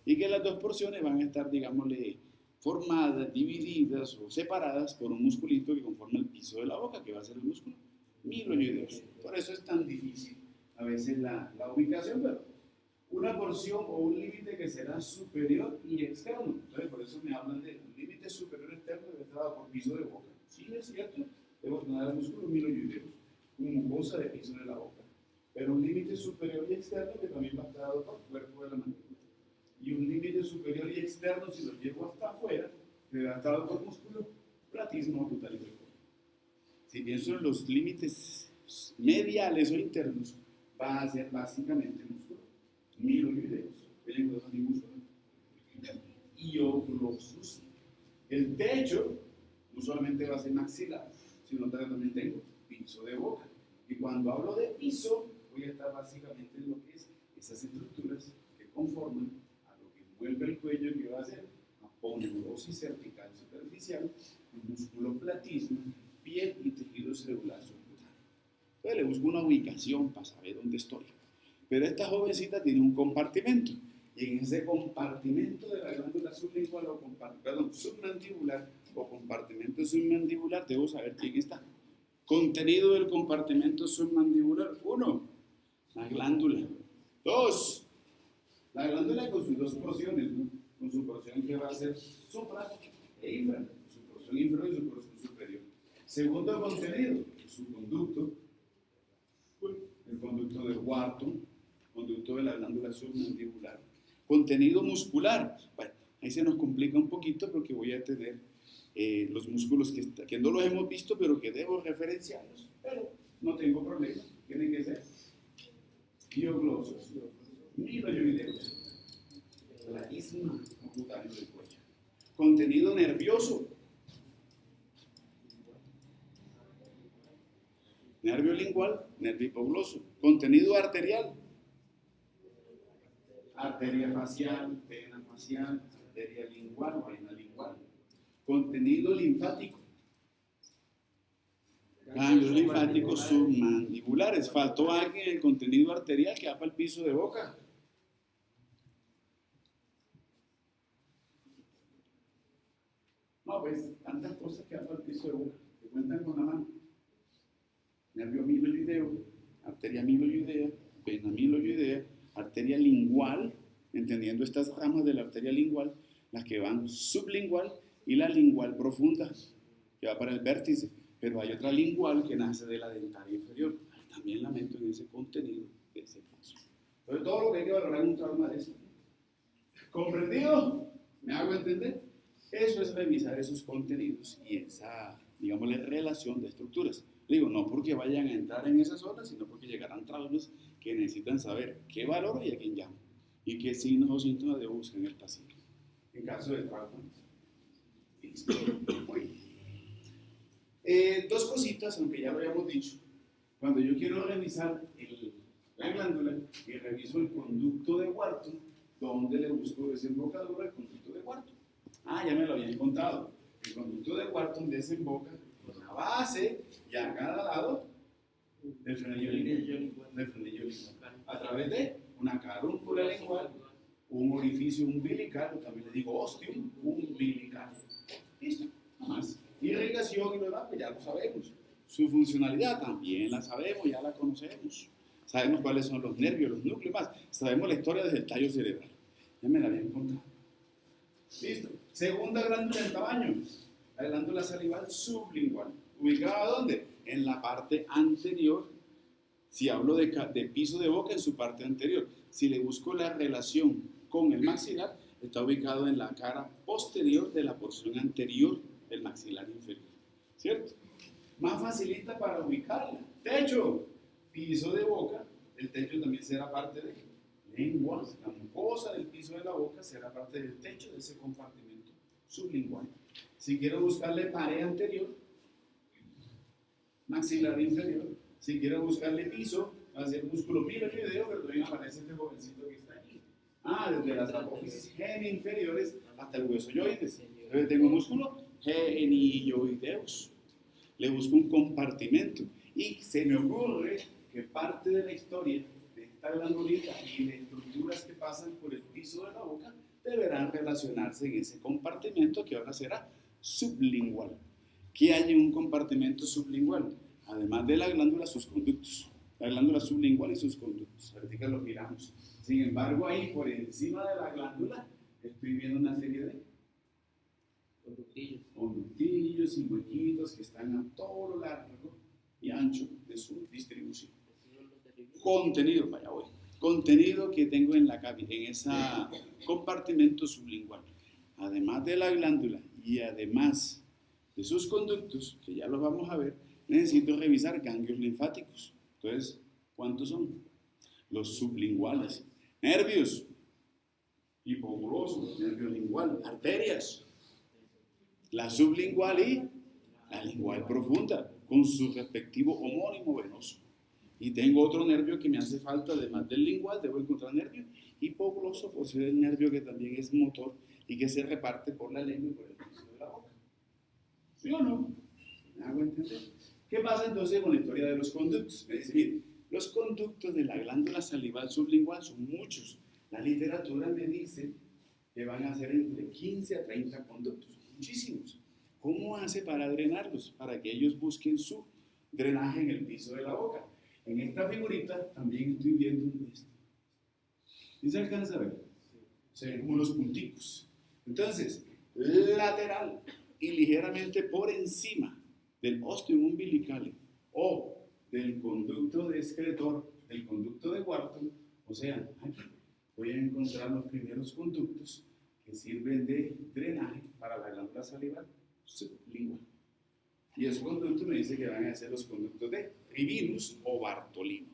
Y que las dos porciones van a estar, digámosle, formadas, divididas o separadas por un musculito que conforma el piso de la boca, que va a ser el músculo miloideus. Por eso es tan difícil a veces la ubicación, pero una porción o un límite que será superior y externo. Entonces, por eso me hablan de un límite superior externo que está dado por piso de boca. Sí, es cierto, debo tener el músculo miloideus, como mucosa de piso de la boca. Pero un límite superior y externo que también va a estar dado por el cuerpo de la mandíbula. Y un límite superior y externo, si lo llevo hasta afuera, que va a estar dado por músculo platismo acutálico. Si pienso en los límites mediales o internos, va a ser básicamente músculo miloideus. ¿Ven cosas de músculo? Ioglossus. El techo no solamente va a ser maxilar, sino que también tengo piso de boca. Y cuando hablo de piso, voy a estar básicamente en lo que es esas estructuras que conforman a lo que envuelve el cuello, que va a ser aponeurosis cervical superficial, músculo platismo, piel y tejido celular subcutáneo. Entonces le busco una ubicación para saber dónde estoy. Pero esta jovencita tiene un compartimento, y en ese compartimento de la glándula sublingual submandibular o compartimento submandibular debo saber quién está. Contenido del compartimento submandibular: 1, la glándula. 2, la glándula con sus dos porciones, ¿no? Con su porción que va a ser supra e infra, su porción inferior y su porción superior. Segundo contenido, su conducto, el conducto de Wharton, conducto de la glándula submandibular. Contenido muscular, bueno, ahí se nos complica un poquito porque voy a tener los músculos que no los hemos visto, pero que debo referenciarlos, pero no tengo problema, tienen que ser ioglossus, miloideus, la isma ocutáneo del cuello. Contenido nervioso, nervio lingual, nervio hipogloso. Contenido arterial, arteria facial, vena facial, arteria lingual, vena lingual. Contenido linfático, ganglios linfáticos submandibulares. Faltó alguien en el contenido arterial que va para el piso de boca. No, pues tantas cosas que van para el piso de boca, que cuentan con la mano. Nervio miloideo, arteria miloidea, vena miloidea, arteria lingual, entendiendo estas ramas de la arteria lingual, las que van sublingual y la lingual profunda, que va para el vértice, pero hay otra lingual que nace de la dentaria inferior. También la meto en ese contenido de ese paso. Entonces, todo lo que hay que valorar en un trauma de esto. ¿Comprendido? ¿Me hago entender? Eso es revisar esos contenidos y esa, digámosle, relación de estructuras. Digo, no porque vayan a entrar en esas zonas, sino porque llegarán traumas que necesitan saber qué valoro y a quién llamo, y qué signos o síntomas debo buscar en el paciente. En caso de trauma. Listo. Muy bien. Dos cositas, aunque ya lo habíamos dicho. Cuando yo quiero revisar la glándula y reviso el conducto de Wharton, ¿dónde le busco desembocadura? El conducto de Wharton. Ah, ya me lo habían contado. El conducto de Wharton desemboca en la base y a cada lado del frenillo lingual. A través de una carúncula lingual, un orificio umbilical, o también le digo ostium umbilical. Listo, nada más. Irrigación y lo demás, pues ya lo sabemos. Su funcionalidad también la sabemos, ya la conocemos. Sabemos cuáles son los nervios, los núcleos, más. Sabemos la historia desde el tallo cerebral. Ya me la habían contado. Listo. Segunda glándula en tamaño, la glándula salival sublingual. ¿Ubicada dónde? En la parte anterior. Si hablo de piso de boca, en su parte anterior. Si le busco la relación con el maxilar, está ubicado en la cara posterior de la porción anterior del maxilar inferior. ¿Cierto? Más facilita para ubicarla. Techo, piso de boca, el techo también será parte de lengua. La mucosa del piso de la boca será parte del techo de ese compartimento sublingual. Si quiero buscarle pared anterior, maxilar inferior, si quiero buscarle piso, hacia el músculo, mira el video, pero todavía aparece este jovencito que está aquí. Desde las apófisis inferiores hasta el hueso yoides. Entonces tengo músculo genioideus. Le busco un compartimento y se me ocurre que parte de la historia de esta glandulita y de estructuras que pasan por el piso de la boca deberán relacionarse en ese compartimento que ahora será sublingual. ¿Qué hay en un compartimento sublingual? Además de la glándula, sus conductos. La glándula sublingual y sus conductos. Ahorita los miramos. Sin embargo, ahí por encima de la glándula estoy viendo una serie de conductillos y huequitos que están a todo lo largo y ancho de su distribución. Contenido, vaya voy. Contenido que tengo en ese compartimento sublingual. Además de la glándula y además de sus conductos, que ya los vamos a ver, necesito revisar ganglios linfáticos. Entonces, ¿cuántos son? Los sublinguales. Nervios, hipogloso, nervio lingual, arterias, la sublingual y la lingual profunda, con su respectivo homónimo venoso. Y tengo otro nervio que me hace falta, además del lingual, debo encontrar nervio hipogloso, por ser el nervio que también es motor y que se reparte por la lengua y por el piso de la boca. ¿Sí o no? ¿Me hago entender? ¿Qué pasa entonces con la historia de los conductos? Es decir, los conductos de la glándula salival sublingual son muchos. La literatura me dice que van a ser entre 15 a 30 conductos, muchísimos. ¿Cómo hace para drenarlos? Para que ellos busquen su drenaje en el piso de la boca. En esta figurita también estoy viendo un esto. ¿Sí se alcanza a ver? Se ven como los punticos. Entonces, lateral y ligeramente por encima del ostium umbilical o del conducto de excretor, del conducto de Wharton, o sea, aquí voy a encontrar los primeros conductos que sirven de drenaje para la glándula salival sublingual. Y esos conductos me dice que van a ser los conductos de Rivinus o Bartolino.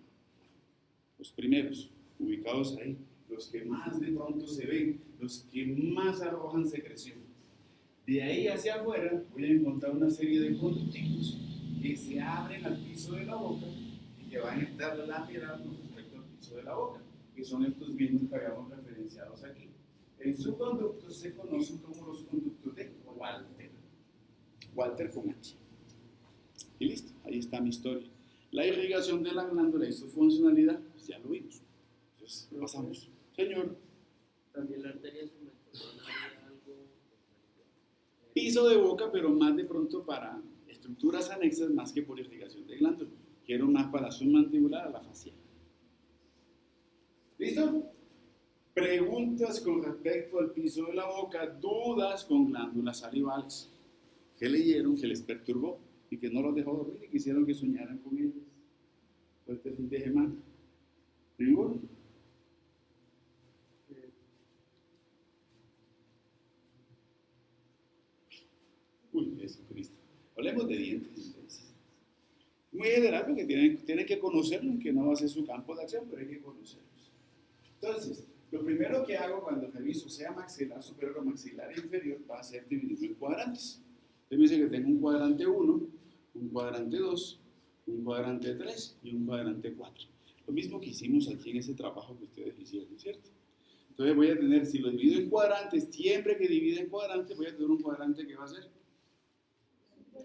Los primeros, ubicados ahí, los que más de pronto se ven, los que más arrojan secreción. De ahí hacia afuera voy a encontrar una serie de conducticos que se abren al piso de la boca y que van a estar lateral con respecto al piso de la boca, que son estos mismos que habíamos referenciados aquí. En su conducto se conocen como los conductos de Walter. Walter con H. Y listo, ahí está mi historia. La irrigación de la glándula y su funcionalidad, pues ya lo vimos. Entonces, pasamos. Señor. También la arteria submental, algo. Piso de boca, pero más de pronto para estructuras anexas más que por irrigación de glándula. Quiero más para la submandibular a la facial. ¿Listo? Preguntas con respecto al piso de la boca, dudas con glándulas salivales. ¿Qué leyeron que les perturbó y que no los dejó dormir y quisieron que soñaran con ellas? Pues este fin de semana. ¿Ninguno? Uy, Jesucristo. Hablemos de dientes entonces. Muy general porque tienen que conocerlos, que no va a ser su campo de acción, pero hay que conocerlos. Entonces, lo primero que hago cuando reviso, sea maxilar superior o maxilar inferior, va a ser dividirlo en cuadrantes. Entonces me dice que tengo un cuadrante 1, un cuadrante 2, un cuadrante 3 y un cuadrante 4. Lo mismo que hicimos aquí en ese trabajo que ustedes hicieron, ¿cierto? Entonces voy a tener, si lo divido en cuadrantes, siempre que divida en cuadrantes voy a tener un cuadrante que va a ser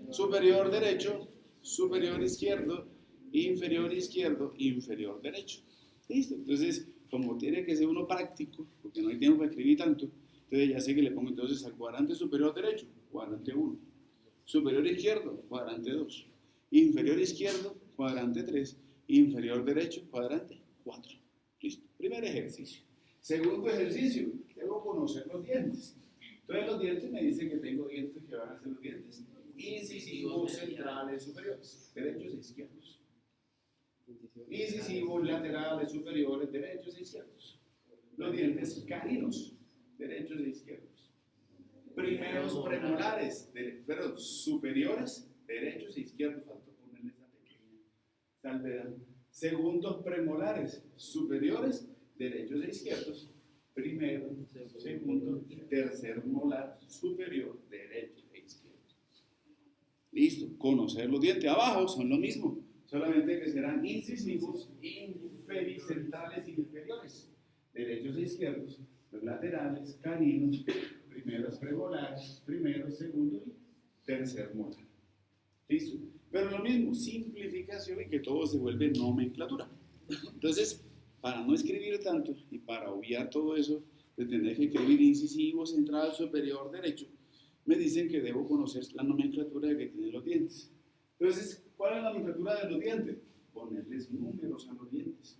superior derecho, superior izquierdo, inferior derecho. ¿Listo? Entonces, como tiene que ser uno práctico, porque no hay tiempo para escribir tanto, entonces ya sé que le pongo entonces al cuadrante superior derecho, cuadrante 1, superior izquierdo, cuadrante 2, inferior izquierdo, cuadrante 3, inferior derecho, cuadrante 4. Listo. Primer ejercicio. Segundo ejercicio, debo conocer los dientes. Entonces los dientes me dicen que tengo dientes que van a ser los dientes incisivos, centrales, superiores, derechos e izquierdos. Incisivos, laterales, superiores, derechos e izquierdos. Los dientes caninos, derechos e izquierdos. Primeros premolares, superiores, derechos e izquierdos. Faltó ponerle esa pequeña salvedad. Segundos premolares, superiores, derechos e izquierdos. Primero, segundo y tercer molar superior, derecho e izquierdo. Listo, conocer los dientes. Abajo son lo mismo, solamente que serán incisivos, centrales y inferiores, derechos e izquierdos, los laterales, caninos, primeros premolares, primero, segundo y tercer molar. Listo, pero lo mismo, simplificación y que todo se vuelve nomenclatura. Entonces, para no escribir tanto y para obviar todo eso de tener que escribir incisivo, central, superior, derecho, me dicen que debo conocer la nomenclatura que tienen los dientes. Entonces, ¿cuál es la nomenclatura de los dientes? Ponerles números a los dientes.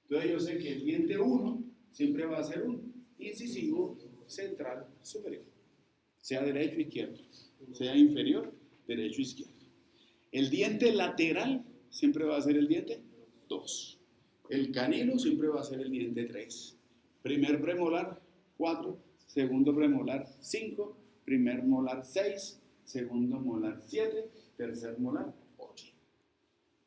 Entonces yo sé que el diente 1 siempre va a ser un incisivo, central, superior. Sea derecho o izquierdo. Sea inferior, derecho o izquierdo. El diente lateral siempre va a ser el diente 2. El canino siempre va a ser el diente 3. Primer premolar, 4. Segundo premolar, 5. Primer molar, 6. Segundo molar, 7. Tercer molar, 8.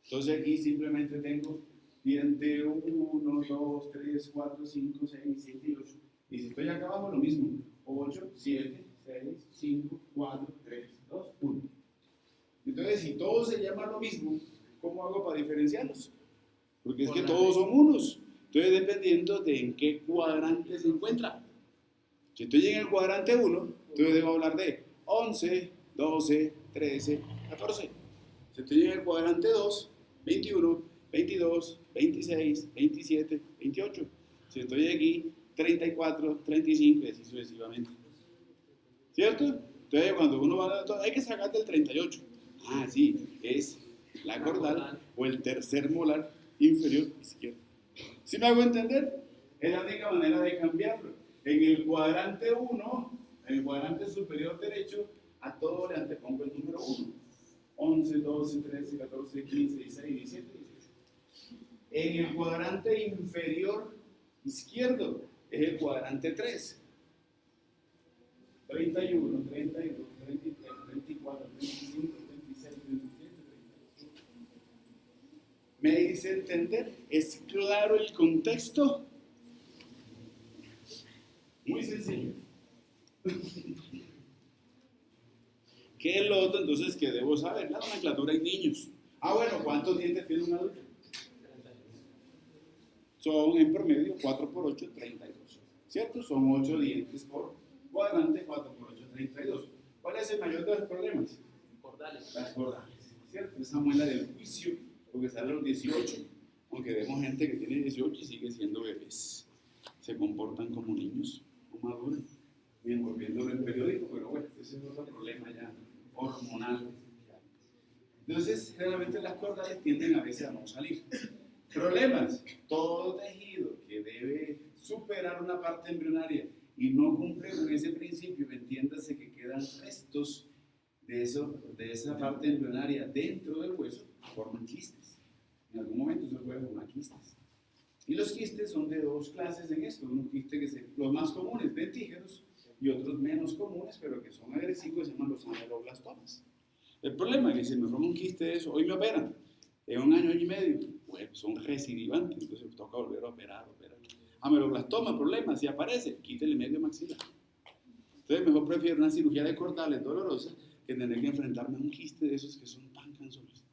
Entonces aquí simplemente tengo diente 1, 2, 3, 4, 5, 6, 7 y 8. Y si estoy acá abajo, lo mismo. 8, 7, 6, 5, 4, 3, 2, 1. Entonces, si todos se llaman lo mismo, ¿cómo hago para diferenciarlos? Porque es que todos son unos. Entonces, dependiendo de en qué cuadrante se encuentra. Si estoy en el cuadrante 1, entonces debo hablar de 11, 12, 13, 14. Si estoy en el cuadrante 2, 21, 22, 26, 27, 28. Si estoy aquí, 34, 35 y así sucesivamente. ¿Cierto? Entonces, cuando uno va a dar, hay que sacar del 38. Ah, sí, es la cordal o el tercer molar inferior izquierdo. ¿Sí me hago entender? Es la única manera de cambiarlo. En el cuadrante 1, en el cuadrante superior derecho, a todo le antepongo el número 1. 11, 12, 13, 14, 15, 16, 17, 18. En el cuadrante inferior izquierdo es el cuadrante 3. 31, 32, 33, 34, 35, 36, 37, 38. ¿Me hice entender? ¿Es claro el contexto? Muy sencillo. ¿Qué es lo otro entonces que debo saber? La nomenclatura en niños. Ah, bueno, ¿cuántos dientes tiene un adulto? Son en promedio 4 por 8, 32. ¿Cierto? Son 8 dientes por cuadrante, 4 por 8, 32. ¿Cuál es el mayor de los problemas? Cordales. Las cordales. ¿Cierto? Esa muela del juicio, porque sale a los 18. Aunque vemos gente que tiene 18 y sigue siendo bebés. Se comportan como niños, no maduran. Y envolviéndolo en periódico, pero bueno, ese es otro problema ya hormonal. Entonces, realmente las cordales tienden a veces a no salir. Problemas. Todo tejido que debe superar una parte embrionaria y no cumple con ese principio, entiéndase que quedan restos de esa parte embrionaria dentro del hueso, forman quistes. En algún momento eso puede formar quistes. Y los quistes son de dos clases en esto. Unos quistes que son los más comunes, dentígenos, y otros menos comunes, pero que son agresivos, se llaman los ameloblastomas. El problema es que si me forma un quiste de eso, hoy me operan, en un año y medio, pues son recidivantes, entonces toca volver a operar. Ameloblastoma, problema, si aparece, quítele medio maxilar. Entonces mejor prefiero una cirugía de cordales dolorosa que tener que enfrentarme a un quiste de esos que son tan cansones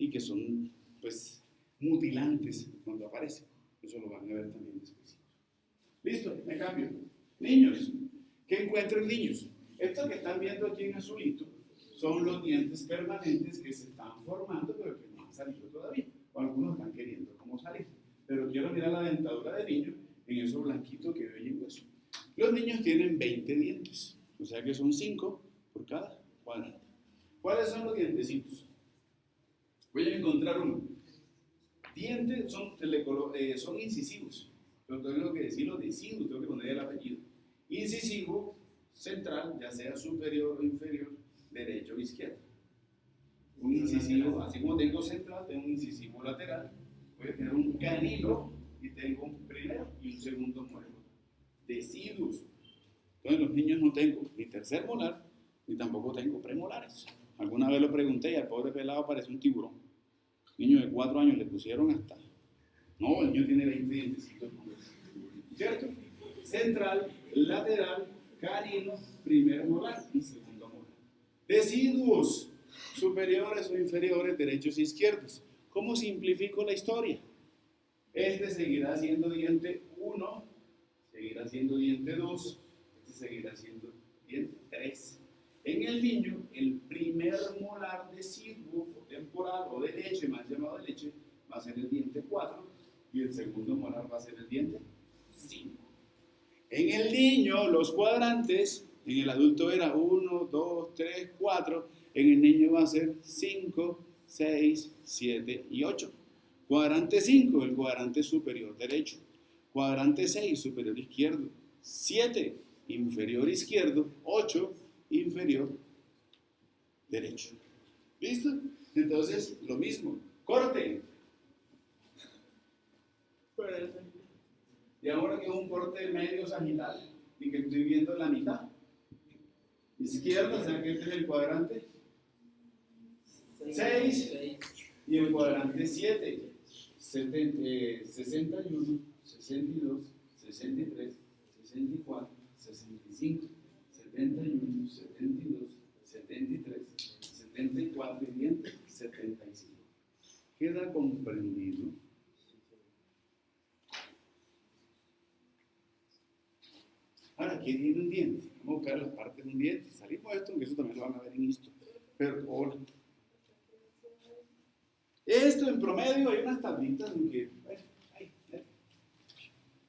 y que son, pues, mutilantes cuando aparecen. Eso lo van a ver también después. Listo, me cambio. Niños, ¿qué encuentro en niños? Estos que están viendo aquí en azulito son los dientes permanentes que se están formando, pero que no han salido todavía. O algunos están queriendo como salir. Pero quiero mirar la dentadura de niño en eso blanquito que veo ahí en hueso. Los niños tienen 20 dientes, o sea que son 5 por cada cuadrante. ¿Cuáles son los dientecitos? Voy a encontrar uno. Dientes son incisivos. Pero tengo que decir los decisivos, tengo que poner el apellido. Incisivo central, ya sea superior o inferior, derecho o izquierdo. Un incisivo, así como tengo central, tengo un incisivo lateral. Voy a tener un canino y tengo un primero y un segundo molar. Deciduos. Entonces, los niños no tengo ni tercer molar, ni tampoco tengo premolares. Alguna vez lo pregunté y al pobre pelado parece un tiburón. Niño de 4 años le pusieron hasta. No, el niño tiene 20 dientecitos. ¿Cierto? Central, lateral, canino, primer molar y segundo molar. Deciduos, superiores o inferiores, derechos e izquierdos. ¿Cómo simplifico la historia? Este seguirá siendo diente 1, seguirá siendo diente 2, este seguirá siendo diente 3. En el niño, el primer molar deciduo o temporal o de leche, más llamado de leche, va a ser el diente 4 y el segundo molar va a ser el diente 5. En el niño, los cuadrantes, en el adulto era 1, 2, 3, 4, en el niño va a ser 5, 6, 7 y 8. Cuadrante 5, el cuadrante superior derecho. Cuadrante 6, superior izquierdo. 7, inferior izquierdo. 8, inferior derecho. ¿Listo? Entonces, lo mismo. Corte. Y ahora que es un corte medio sagital y que estoy viendo la mitad. Izquierda, o sea que este es el cuadrante 6 y el cuadrante 7. 61, 62, 63, 64, 65, 71, 72, 73, 74 y diente 75. ¿Queda comprendido? Ahora, ¿qué tiene un diente? Vamos a buscar las partes de un diente. Salimos de esto, porque eso también lo van a ver en esto. Pero, hola. Esto en promedio hay unas tablitas en que,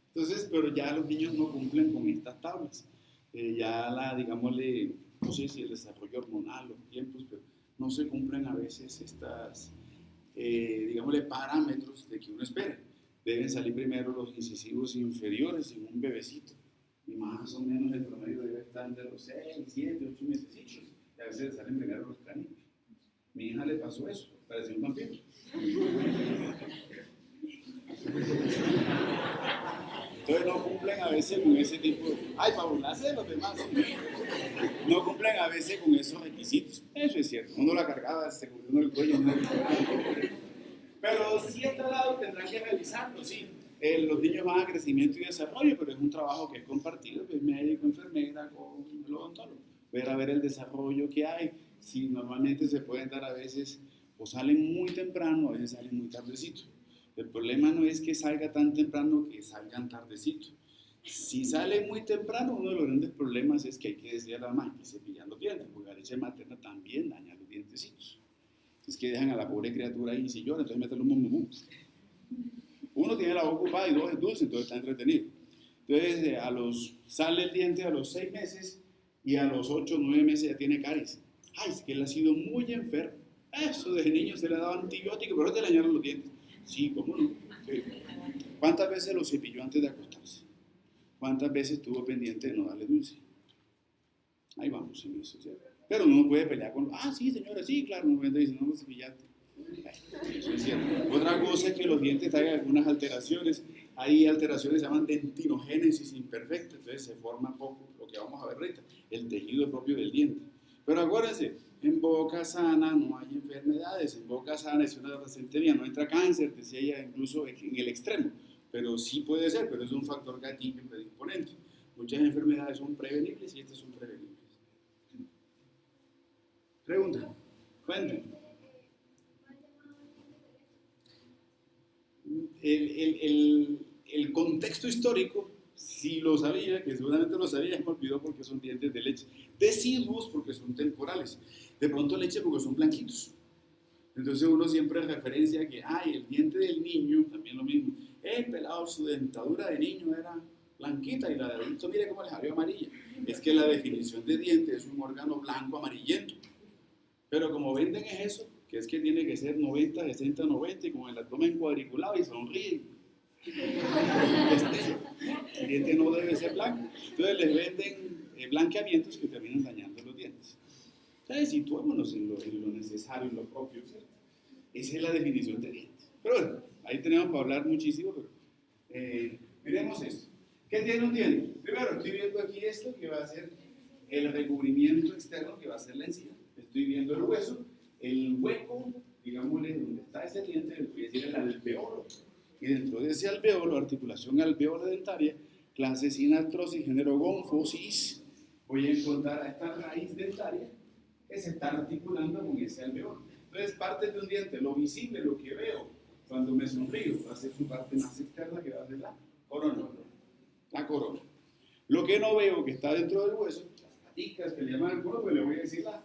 entonces, pero ya los niños no cumplen con estas tablas. Ya digámosle, no sé si el desarrollo hormonal, los tiempos, pero no se cumplen a veces estas, digámosle, parámetros de que uno espera. Deben salir primero los incisivos inferiores en un bebecito. Y más o menos el promedio debe estar entre los 6, 7, 8 mesecitos. Y a veces salen primero los caninos. Mi hija le pasó eso, parecía un vampiro. Entonces no cumplen a veces con ese tipo de... Ay, para burlarse de los demás. No cumplen a veces con esos requisitos. Eso es cierto. Uno la cargaba, se cubrió uno el cuello. ¿No? Pero sí, este lado tendrán que revisarlo, sí. Los niños van a crecimiento y desarrollo, pero es un trabajo que es compartido, pues médico, enfermera, con el odontólogo. Ver a ver el desarrollo que hay. Si normalmente se pueden dar a veces, o salen muy temprano, a veces salen muy tardecito. El problema no es que salga tan temprano que salgan tardecito. Si sale muy temprano, uno de los grandes problemas es que hay que decir a la mamá que cepillan los dientes, porque la leche materna también daña los dientecitos. Es que dejan a la pobre criatura ahí sin llorar, entonces meten los mumum. Uno tiene la boca ocupada y 2 es dulce, entonces está entretenido. Entonces, sale el diente a los 6 meses y a los 8 o 9 meses ya tiene caries. Ay, es que él ha sido muy enfermo. Eso, desde niño se le daba antibiótico, pero te le dañaron los dientes. Sí, ¿cómo no? Sí. ¿Cuántas veces lo cepilló antes de acostarse? ¿Cuántas veces estuvo pendiente de no darle dulce? Ahí vamos en eso, ¿cierto? Pero uno no puede pelear con... Ah, sí, señora, sí, claro, no me dice, no lo cepillaste. Eso es cierto. Otra cosa es que los dientes traigan algunas alteraciones. Hay alteraciones que se llaman dentinogénesis imperfecta, entonces se forma poco, lo que vamos a ver ahorita, el tejido propio del diente. Pero acuérdense, en boca sana no hay enfermedades, en boca sana es una recentería, no entra cáncer, decía ella, incluso en el extremo, pero sí puede ser, pero es un factor gatillo predisponente. Muchas enfermedades son prevenibles y estas son prevenibles. Pregunta, cuéntenme. el contexto histórico, si lo sabía, que seguramente lo sabía, me olvidó porque son dientes de leche. Deciduos porque son temporales. De pronto leche porque son blanquitos. Entonces uno siempre referencia que, el diente del niño, también lo mismo. Pelado, su dentadura de niño era blanquita y la de adulto, mire cómo le salió amarilla. Es que la definición de diente es un órgano blanco amarillento. Pero como venden es eso, que es que tiene que ser 90, 60, 90 y como el abdomen cuadriculado y sonríe. El diente no debe ser blanco. Entonces les venden blanqueamientos que terminan dañando los dientes. Entonces situémonos en lo necesario, en lo propio. ¿Sí? Esa es la definición de diente. Pero bueno, ahí tenemos para hablar muchísimo, pero miremos esto. ¿Qué tiene un diente? Primero, estoy viendo aquí esto que va a ser el recubrimiento externo que va a ser la encía. Estoy viendo el hueso, el hueco, digámosle, donde está ese diente, voy a decir el alveolo. Y dentro de ese alveolo, articulación alveolo-dentaria, clase sinartrosis, género gonfosis, voy a encontrar a esta raíz dentaria que se está articulando con ese alveolo. Entonces, parte de un diente, lo visible, lo que veo cuando me sonrío, va a ser su parte más externa que va a ser la corona. La corona. Lo que no veo que está dentro del hueso, las paticas que le llaman el culo, pues le voy a decir la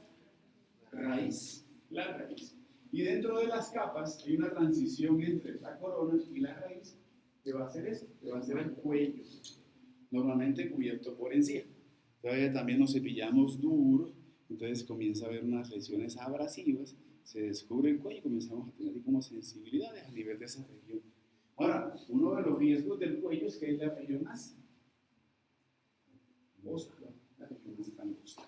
raíz. La raíz. Y dentro de las capas hay una transición entre la corona y la raíz que va a ser esto, que va a ser el cuello, normalmente cubierto por encía. Todavía también nos cepillamos duro, entonces comienza a haber unas lesiones abrasivas, se descubre el cuello y comenzamos a tener como sensibilidades a nivel de esa región. Ahora, uno de los riesgos del cuello es que es la región más angosta, la región más angosta.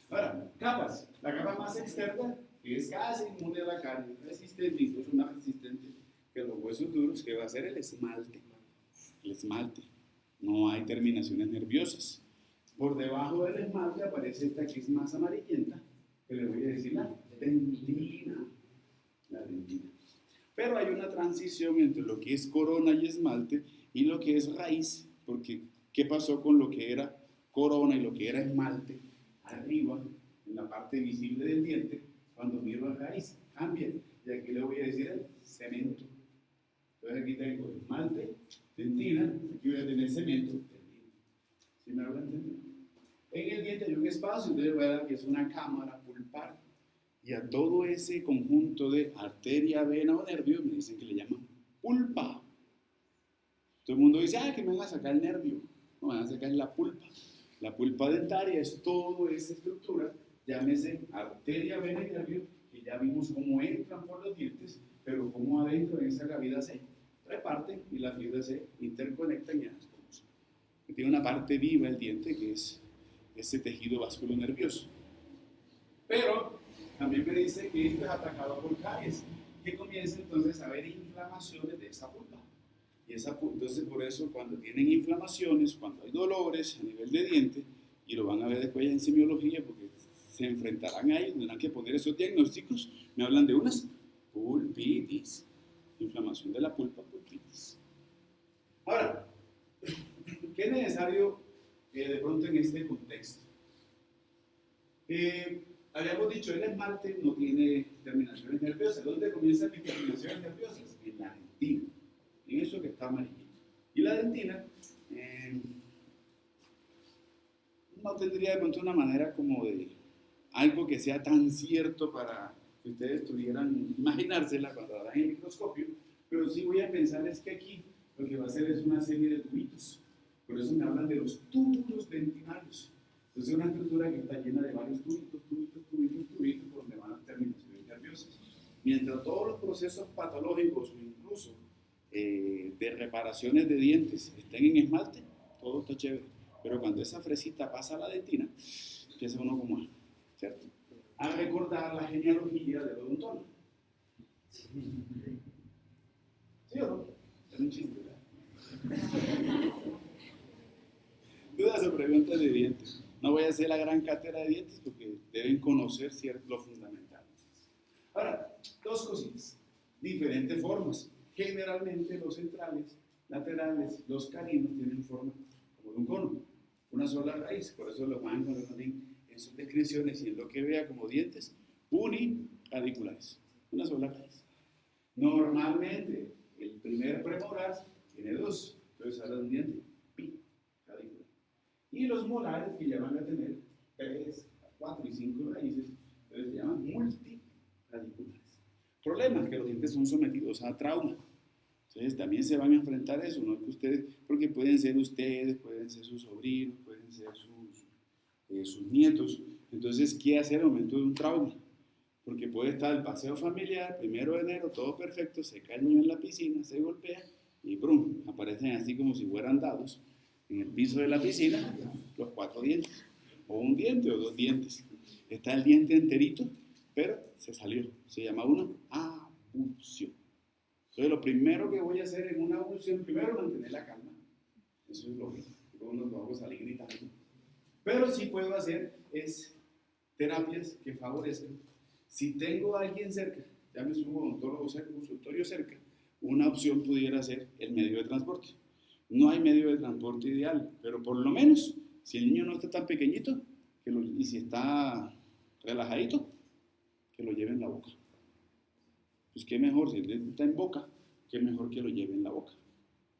Ahora, capas, la capa más externa, que es casi inmune a la carne, resistente, incluso más resistente que los huesos duros, que va a ser el esmalte. El esmalte. No hay terminaciones nerviosas. Por debajo del esmalte aparece esta que es más amarillenta, que le voy a decir la dentina. La dentina. Pero hay una transición entre lo que es corona y esmalte y lo que es raíz, porque ¿qué pasó con lo que era corona y lo que era esmalte? Arriba, en la parte visible del diente, cuando miro la raíz, cambia. Y aquí le voy a decir el cemento. Entonces aquí tengo esmalte, dentina, aquí voy a tener cemento, dentina. ¿Sí me habrá entendido? En el diente hay un espacio, entonces voy a dar que es una cámara pulpar. Y a todo ese conjunto de arteria, vena o nervio me dicen que le llaman pulpa. Todo el mundo dice, que me van a sacar el nervio. No, me van a sacar la pulpa. La pulpa dentaria es toda esa estructura, llámese arteria, vena y nervio, que ya vimos cómo entran por los dientes, pero cómo adentro en esa cavidad se reparten y las fibras se interconectan y ya nos conocen. Tiene una parte viva el diente que es ese tejido vasculonervioso. Pero también me dice que esto es atacado por caries, que comienza entonces a haber inflamaciones de esa pulpa. Y entonces por eso cuando tienen inflamaciones, cuando hay dolores a nivel de diente, y lo van a ver después en semiología porque se enfrentarán a ellos, tendrán que poner esos diagnósticos, me hablan de unas pulpitis, inflamación de la pulpa, pulpitis. Ahora, ¿qué es necesario de pronto en este contexto? Habíamos dicho, el esmalte no tiene terminaciones nerviosas. ¿Dónde comienzan mis terminaciones nerviosas? En la dentina, en eso que está amarillito. Y la dentina no tendría de pronto una manera como de algo que sea tan cierto para que ustedes pudieran imaginársela cuando la dan en el microscopio, pero sí voy a pensar es que aquí lo que va a hacer es una serie de tubitos. Por eso me hablan de los túbulos dentinarios. Entonces es una estructura que está llena de varios tubitos, por donde van las terminaciones nerviosas. Mientras todos los procesos patológicos o incluso de reparaciones de dientes estén en esmalte, todo está chévere. Pero cuando esa fresita pasa a la dentina, empieza uno como, ¿cierto?, a recordar la genealogía del odontólogo. ¿Sí o no? Es un chiste, ¿verdad? Dudas o preguntas de dientes. No voy a hacer la gran cátedra de dientes porque deben conocer lo fundamental. Ahora, dos cositas. Diferentes formas. Generalmente los centrales, laterales, los caninos tienen forma como de un cono. Una sola raíz. Por eso los van a encontrar en sus descripciones y en lo que vea como dientes uniradiculares. Una sola raíz. Normalmente, el primer premolar tiene 2, entonces ahora un diente radicular. Y los molares que ya van a tener 3, 4 y 5 raíces, entonces se llaman multiradiculares. Problemas que los dientes son sometidos a trauma. Entonces también se van a enfrentar a eso, ¿no? Que ustedes, porque pueden ser ustedes, pueden ser sus sobrinos, pueden ser sus nietos. Entonces, ¿qué hacer al momento de un trauma? Porque puede estar el paseo familiar, 1 de enero, todo perfecto, se cae el niño en la piscina, se golpea y ¡brum! Aparecen así como si fueran dados en el piso de la piscina los 4 dientes, o un diente o 2 dientes. Está el diente enterito, pero se salió. Se llama una abulsión. Entonces, lo primero que voy a hacer en una abulsión, primero mantener la calma. Eso es lógico. Luego nos vamos a salir gritando. Pero sí puedo hacer es terapias que favorecen. Si tengo a alguien cerca, ya me subo a un odontólogo cerca, un consultorio cerca, una opción pudiera ser el medio de transporte. No hay medio de transporte ideal, pero por lo menos, si el niño no está tan pequeñito, y si está relajadito, que lo lleve en la boca. Pues qué mejor, si él está en boca, qué mejor que lo lleve en la boca.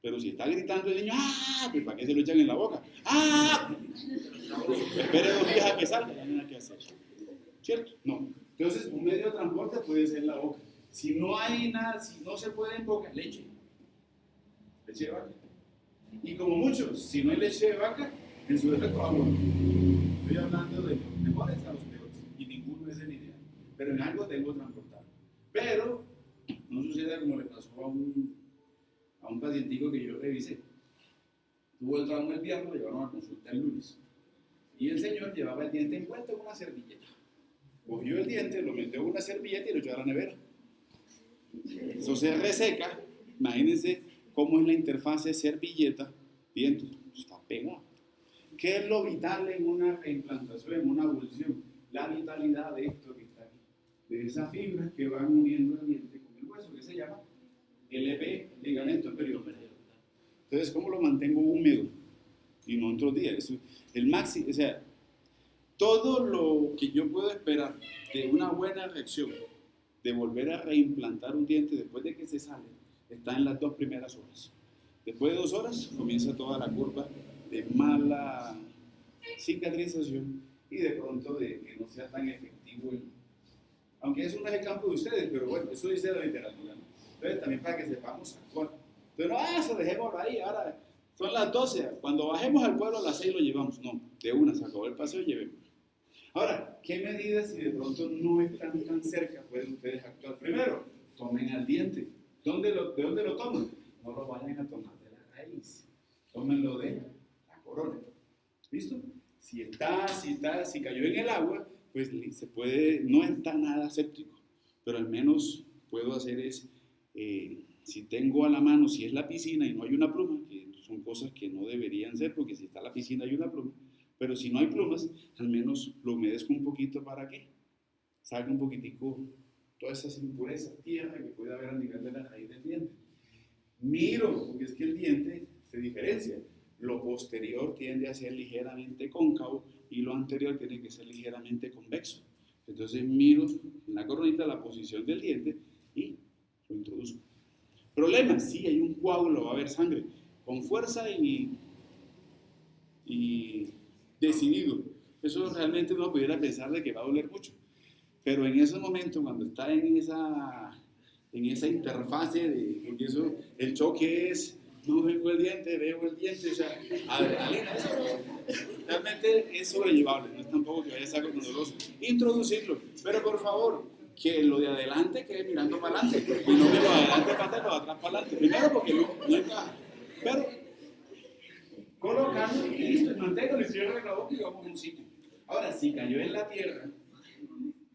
Pero si está gritando el niño, ¡ah! Pues ¿para qué se lo echan en la boca? ¡Ah! Espere 2 días a que salga, no hay nada que hacer. ¿Cierto? No. Entonces, un medio de transporte puede ser la boca. Si no hay nada, si no se puede en boca, leche. Leche de vaca. Y como muchos, si no hay leche de vaca, en su defecto agua. Estoy hablando de los mejores a los peores. Y ninguno es el ideal. Pero en algo tengo que transportar. Pero no sucede como le pasó a un pacientico que yo revisé. Tuvo el trauma el viernes, lo llevaron a consulta el lunes. Y el señor llevaba el diente envuelto en una servilleta. Cogió el diente, lo metió en una servilleta y lo echó a la nevera. Eso se reseca. Imagínense cómo es la interfase servilleta-diente. Está pegado. ¿Qué es lo vital en una reimplantación, en una abulsión? La vitalidad de esto que está aquí. De esas fibras que van uniendo el diente con el hueso, que se llama LP, ligamento periodontal. Entonces, ¿cómo lo mantengo húmedo? Y no otros días. El máximo, o sea, todo lo que yo puedo esperar de una buena reacción, de volver a reimplantar un diente después de que se sale, está en las 2 primeras horas. Después de 2 horas comienza toda la curva de mala cicatrización y de pronto de que no sea tan efectivo. Aunque eso no es el campo de ustedes, pero bueno, eso dice la literatura, ¿no? Entonces también para que sepamos actuar. Entonces, no, eso dejémoslo ahí, ahora son las 12, cuando bajemos al pueblo a las 6 lo llevamos. No, de una, se acabó el paseo, llevémoslo. Ahora, ¿qué medidas si de pronto no están tan cerca pueden ustedes actuar? Primero, tomen al diente. ¿De dónde lo toman? No lo vayan a tomar de la raíz, tómenlo de la corona. ¿Listo? Si cayó en el agua, pues se puede, no está nada séptico, pero al menos puedo hacer es, si tengo a la mano, si es la piscina y no hay una pluma, que son cosas que no deberían ser, porque si está la piscina hay una pluma, pero si no hay plumas, al menos lo humedezco un poquito para que salga un poquitico todas esas impurezas, tierra que puede haber a nivel de la raíz del diente. Miro, porque es que el diente se diferencia. Lo posterior tiende a ser ligeramente cóncavo y lo anterior tiene que ser ligeramente convexo. Entonces miro en la coronita la posición del diente y lo introduzco. Problema, sí, hay un coágulo, va a haber sangre, con fuerza y decidido. Eso realmente uno pudiera pensar de que va a doler mucho. Pero en ese momento, cuando está en esa interfase, porque eso, el choque es, no veo el diente, o sea, adrenalina, eso realmente es sobrellevable, no es tampoco que vaya a ser algo doloroso. Introducirlo, pero por favor, que lo de adelante quede mirando para adelante, y no que lo de adelante para atrás, lo de atrás para adelante. Primero porque no encaja, pero colocarlo y listo, manténgalo y cierre la boca y vamos a un sitio. Ahora, si cayó en la tierra,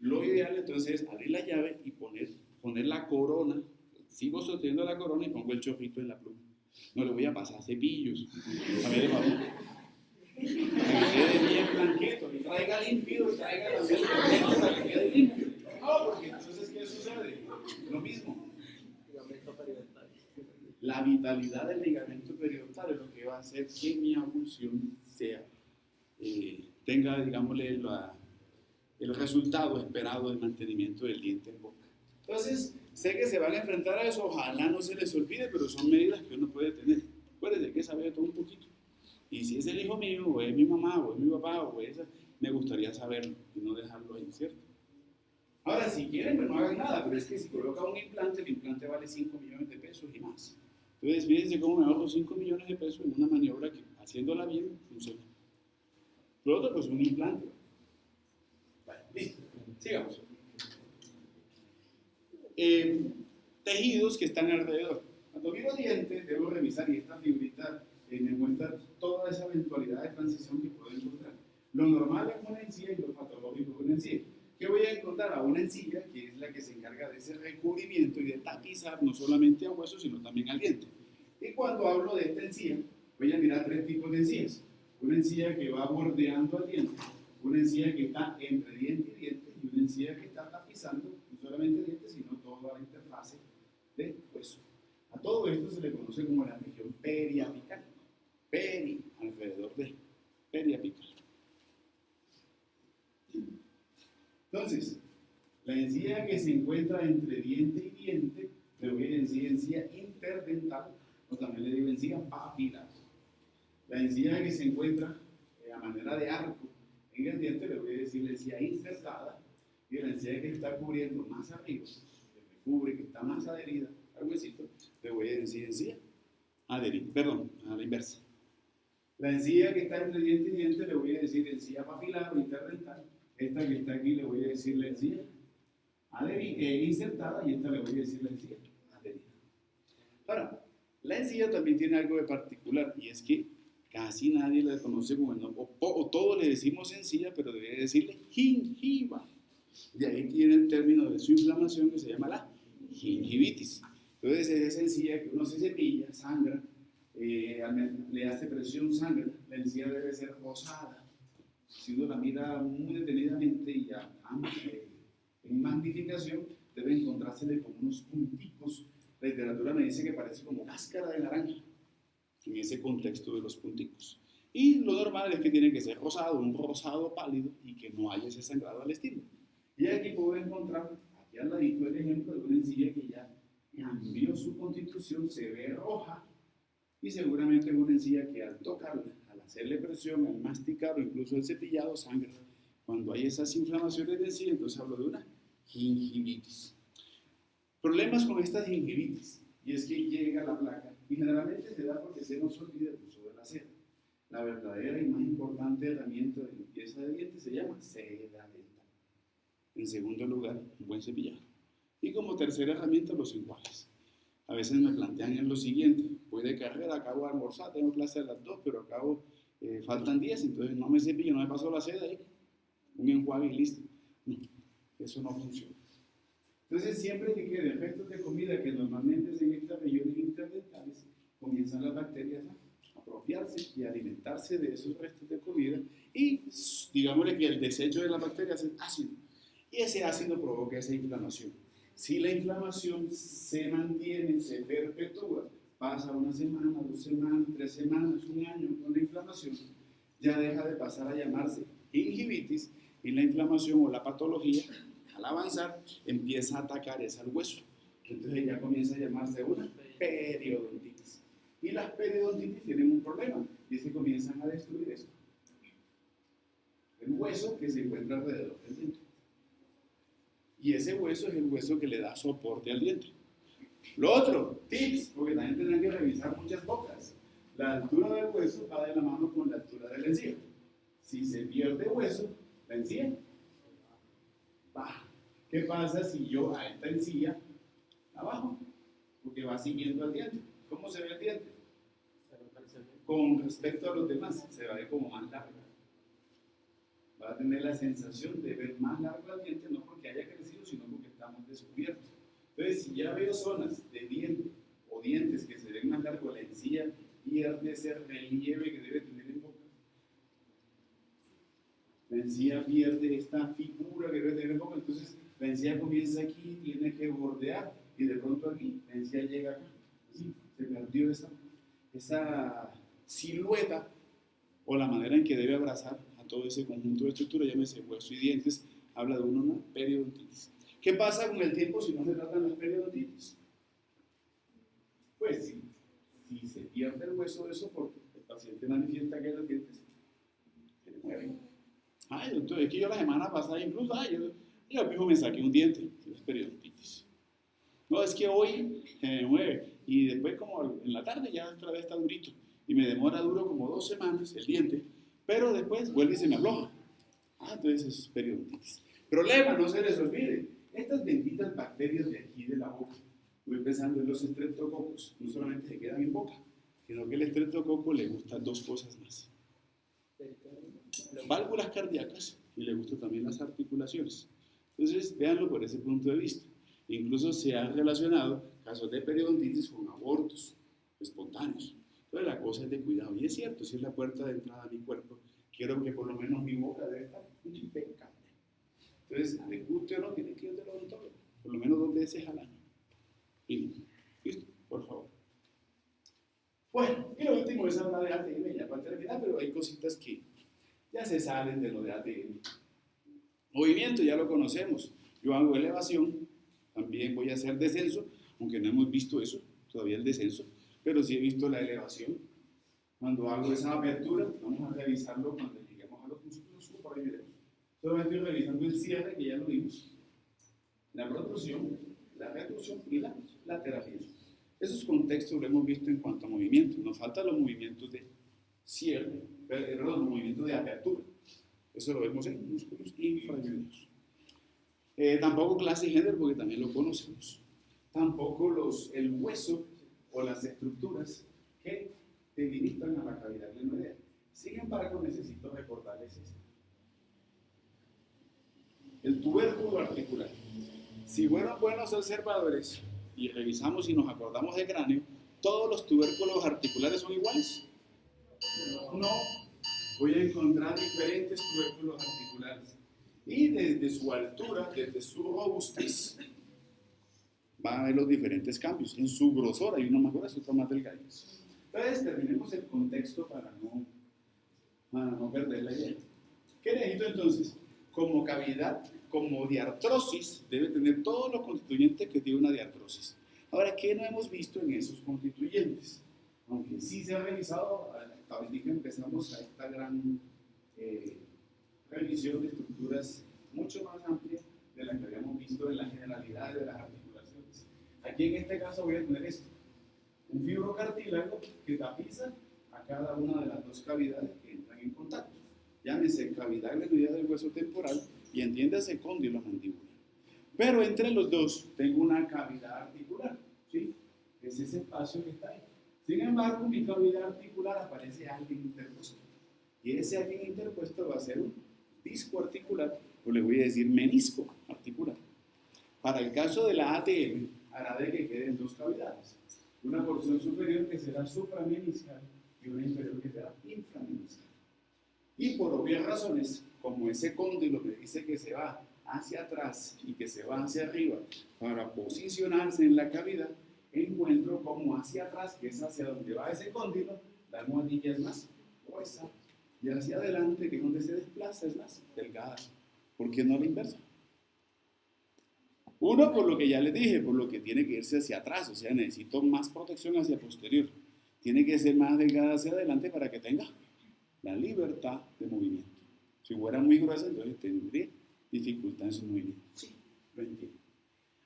lo ideal entonces es abrir la llave y poner la corona. Sigo sosteniendo la corona y pongo el chorrito en la pluma. No le voy a pasar cepillos. A ver, vamos. Que quede bien blanquito. Y traiga limpio, y traiga también el para que quede limpio. No, porque entonces, ¿qué sucede? Lo mismo. Ligamento periodontal. La vitalidad del ligamento periodontal es lo que va a hacer que mi abulsión tenga, digámosle, el resultado esperado del mantenimiento del diente en boca. Entonces, sé que se van a enfrentar a eso, ojalá no se les olvide, pero son medidas que uno puede tener. Acuérdense que saber todo un poquito. Y si es el hijo mío, o es mi mamá, o es mi papá, o es esa, me gustaría saberlo y no dejarlo ahí, ¿cierto? Ahora, si quieren, pues no hagan nada, pero es que si coloca un implante, el implante vale 5 millones de pesos y más. Entonces, fíjense cómo me ahorro 5 millones de pesos en una maniobra que, haciéndola bien, funciona. Lo otro, pues un implante. Vale, listo. Sigamos. Tejidos que están alrededor. Cuando miro dientes, debo revisar y esta fibrita me muestra toda esa eventualidad de transición que puedo encontrar. Lo normal es una encía y lo patológico es una encía. ¿Qué voy a encontrar? A una encía, que es la que se encarga de ese recubrimiento y de tapizar no solamente a hueso, sino también al diente. Y cuando hablo de esta encía, voy a mirar 3 tipos de encías. Una encía que va bordeando al diente, una encía que está entre diente y diente, y una encía que está tapizando no solamente dientes, sino toda la interfase de hueso. A todo esto se le conoce como la región periapical. Peri, alrededor de periapical. Entonces, la encía que se encuentra entre diente y diente, le voy a decir encía interdental, o también le digo encía papilar. La encía que se encuentra a manera de arco en el diente, le voy a decir la encía insertada, y la encía que está cubriendo más arriba, que me cubre, que está más adherida al huesito, le voy a decir encía adherida, perdón, a la inversa. La encía que está entre diente y diente, le voy a decir encía papilar o interdental. Esta que está aquí le voy a decir la encía insertada, y esta le voy a decir la encía adherida. Ahora, la encía también tiene algo de particular, y es que casi nadie la conoce como el nombre, o todos le decimos encía, pero debería decirle gingiva. De ahí tiene el término de su inflamación que se llama la gingivitis. Entonces es esa encía que uno se cepilla, sangra, le hace presión, sangra, la encía debe ser rosada. Si uno la mira muy detenidamente y ya en magnificación, debe encontrársele con unos punticos. La literatura me dice que parece como cáscara de naranja en ese contexto de los punticos. Y lo normal es que tiene que ser rosado, un rosado pálido, y que no haya ese sangrado al estímulo. Y aquí puedo encontrar, aquí al ladito, el ejemplo de una encía que ya cambió su constitución, se ve roja, y seguramente es una encía que al tocarla, al hacerle presión, al masticar o incluso el cepillado, sangra. Cuando hay esas inflamaciones de encía, entonces hablo de una gingivitis. Problemas con esta gingivitis, y es que llega la placa, y generalmente se da porque se nos olvida el uso de la seda. La verdadera y más importante herramienta de limpieza de dientes se llama seda dental. En segundo lugar, un buen cepillado. Y como tercera herramienta, los enjuagues. A veces me plantean en lo siguiente: voy de carrera, acabo de almorzar, tengo clase a las 2, pero faltan 10, entonces no me cepillo, no me paso la seda ahí, un enjuague y listo. No, eso no funciona. Entonces, siempre que queden restos de comida que normalmente se en estas regiones interdentales, comienzan las bacterias a apropiarse y a alimentarse de esos restos de comida, y digámosle que el desecho de las bacterias es ácido, y ese ácido provoca esa inflamación. Si la inflamación se mantiene, se perpetúa, pasa una semana, 2 semanas, 3 semanas, un año con la inflamación, ya deja de pasar a llamarse gingivitis, y la inflamación o la patología, al avanzar, empieza a atacar al hueso. Entonces ya comienza a llamarse una periodontitis. Y las periodontitis tienen un problema, y es que comienzan a destruir esto, el hueso que se encuentra alrededor del diente. Y ese hueso es el hueso que le da soporte al diente. Lo otro, tips, porque también tendrán que revisar muchas bocas. La altura del hueso va de la mano con la altura de la encía. Si se pierde hueso, la encía baja. ¿Qué pasa si yo a esta encía la bajo? Porque va siguiendo al diente. ¿Cómo se ve el diente? Con respecto a los demás, se va a ver como más largo. Va a tener la sensación de ver más largo al diente, no porque haya crecido, sino porque está más descubierto. Entonces, si ya veo zonas de diente o dientes que se ven más largo, la encía pierde ese relieve que debe tener en boca. La encía pierde esta figura que debe tener en boca, entonces la encía comienza aquí, tiene que bordear, y de pronto aquí, la encía llega acá. Sí, se perdió esa silueta, o la manera en que debe abrazar a todo ese conjunto de estructuras, llámese hueso y dientes, habla de una periodontitis. ¿Qué pasa con el tiempo si no se tratan las periodontitis? Pues si se pierde el hueso de soporte, el paciente manifiesta que los dientes se le mueven. Ay, doctor, es que yo la semana pasada incluso, yo mismo me saqué un diente, es periodontitis. No, es que hoy me mueve y después como en la tarde ya otra vez está durito y me demora duro como 2 semanas el diente, pero después vuelve y se me afloja. Entonces es periodontitis. Problema, no se les olvide, estas benditas bacterias de aquí de la boca, voy pensando en los estreptococos, no solamente se quedan en boca, sino que el estreptococo le gustan 2 cosas más. Las válvulas cardíacas y le gustan también las articulaciones. Entonces, véanlo por ese punto de vista. Incluso se han relacionado casos de periodontitis con abortos espontáneos. Entonces, la cosa es de cuidado. Y es cierto, si es la puerta de entrada a mi cuerpo, quiero que por lo menos mi boca debe estar impecable. Entonces, le guste o no, tiene que ir del odontólogo, por lo menos 2 veces al año. Y listo, por favor. Bueno, y lo último es hablar de ATM, ya para terminar, pero hay cositas que ya se salen de lo de ATM. Movimiento, ya lo conocemos. Yo hago elevación, también voy a hacer descenso, aunque no hemos visto eso, todavía el descenso, pero sí he visto la elevación. Cuando hago esa apertura, vamos a revisarlo cuando lleguemos a los músculos supravioletados. Solo estoy revisando el cierre, que ya lo vimos, la protrusión, la retracción y la terapia. Esos contextos lo hemos visto en cuanto a movimiento. Nos faltan los movimientos de cierre, los movimientos de apertura. Eso lo vemos en músculos infraviolentos. Tampoco clase y género, porque también lo conocemos. Tampoco el hueso o las estructuras que delimitan a la cavidad glenoidea. Sin embargo, necesito recordarles esto. El tubérculo articular. Si fueron buenos observadores y revisamos y nos acordamos del cráneo, ¿todos los tubérculos articulares son iguales? No. Voy a encontrar diferentes tubérculos articulares. Y desde su altura, desde su robustez, van a ver los diferentes cambios. En su grosor hay uno más grueso y otro más delgado. Entonces, terminemos el contexto para no perder la idea. ¿Qué necesito entonces? Como cavidad, como diartrosis, debe tener todos los constituyentes que tiene una diartrosis. Ahora, ¿qué no hemos visto en esos constituyentes? Aunque sí se ha revisado, ahorita empezamos a esta gran revisión de estructuras mucho más amplia de la que habíamos visto en la generalidad de las articulaciones. Aquí en este caso voy a tener esto, un fibrocartílago que tapiza a cada una de las 2 cavidades que entran en contacto. Llámese cavidad glenoidea del hueso temporal y entiéndase cóndilo mandibular. Pero entre los 2 tengo una cavidad articular, ¿sí? Es ese espacio que está ahí. Sin embargo, en mi cavidad articular aparece alguien interpuesto. Y ese alguien interpuesto va a ser un disco articular, o le voy a decir menisco articular. Para el caso de la ATM, hará de que queden 2 cavidades. Una porción superior que será suprameniscal y una inferior que será inframeniscal. Y por obvias razones, como ese cóndilo me dice que se va hacia atrás y que se va hacia arriba para posicionarse en la cavidad, encuentro como hacia atrás, que es hacia donde va ese cóndilo, la almohadilla es más gruesa, y hacia adelante, que es donde se desplaza, es más delgada. ¿Por qué no la inversa? Uno, por lo que ya les dije, por lo que tiene que irse hacia atrás, o sea, necesito más protección hacia posterior. Tiene que ser más delgada hacia adelante para que tenga la libertad de movimiento. Si fuera muy gruesa, entonces tendría dificultad en su movimiento. Sí, lo entiendo.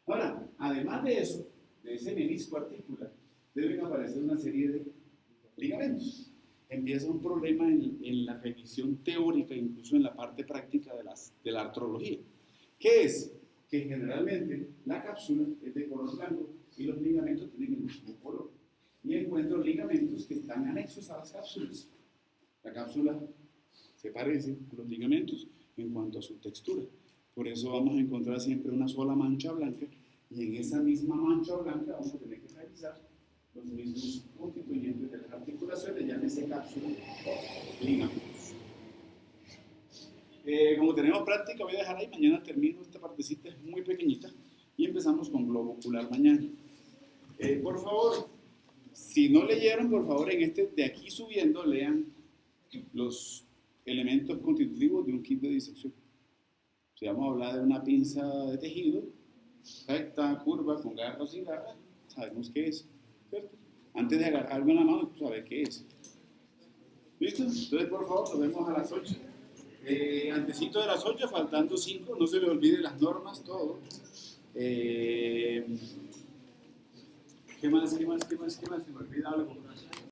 Ahora, además de eso, de ese menisco articular, deben aparecer una serie de ligamentos. Empieza un problema en la revisión teórica, incluso en la parte práctica de la artrología. ¿Qué es? Que generalmente la cápsula es de color blanco y los ligamentos tienen el mismo color. Y encuentro ligamentos que están anexos a las cápsulas. La cápsula se parece a los ligamentos en cuanto a su textura. Por eso vamos a encontrar siempre una sola mancha blanca, y en esa misma mancha blanca vamos a tener que revisar los mismos constituyentes de las articulaciones, llámese cápsula o ligamentos. Como tenemos práctica, voy a dejar ahí, mañana termino esta partecita, es muy pequeñita, y empezamos con globo ocular mañana. Por favor, si no leyeron, por favor, en este de aquí subiendo, lean los elementos constitutivos de un kit de disección. Si vamos a hablar de una pinza de tejido, recta, curva, con garra o sin garra, sabemos qué es, ¿cierto? Antes de agarrar algo en la mano, saber qué es. ¿Listo? Entonces, por favor, nos vemos a las 8. Antesito de las 8, faltando 5, no se le olvide las normas, todo. ¿Qué más? Se me olvida algo.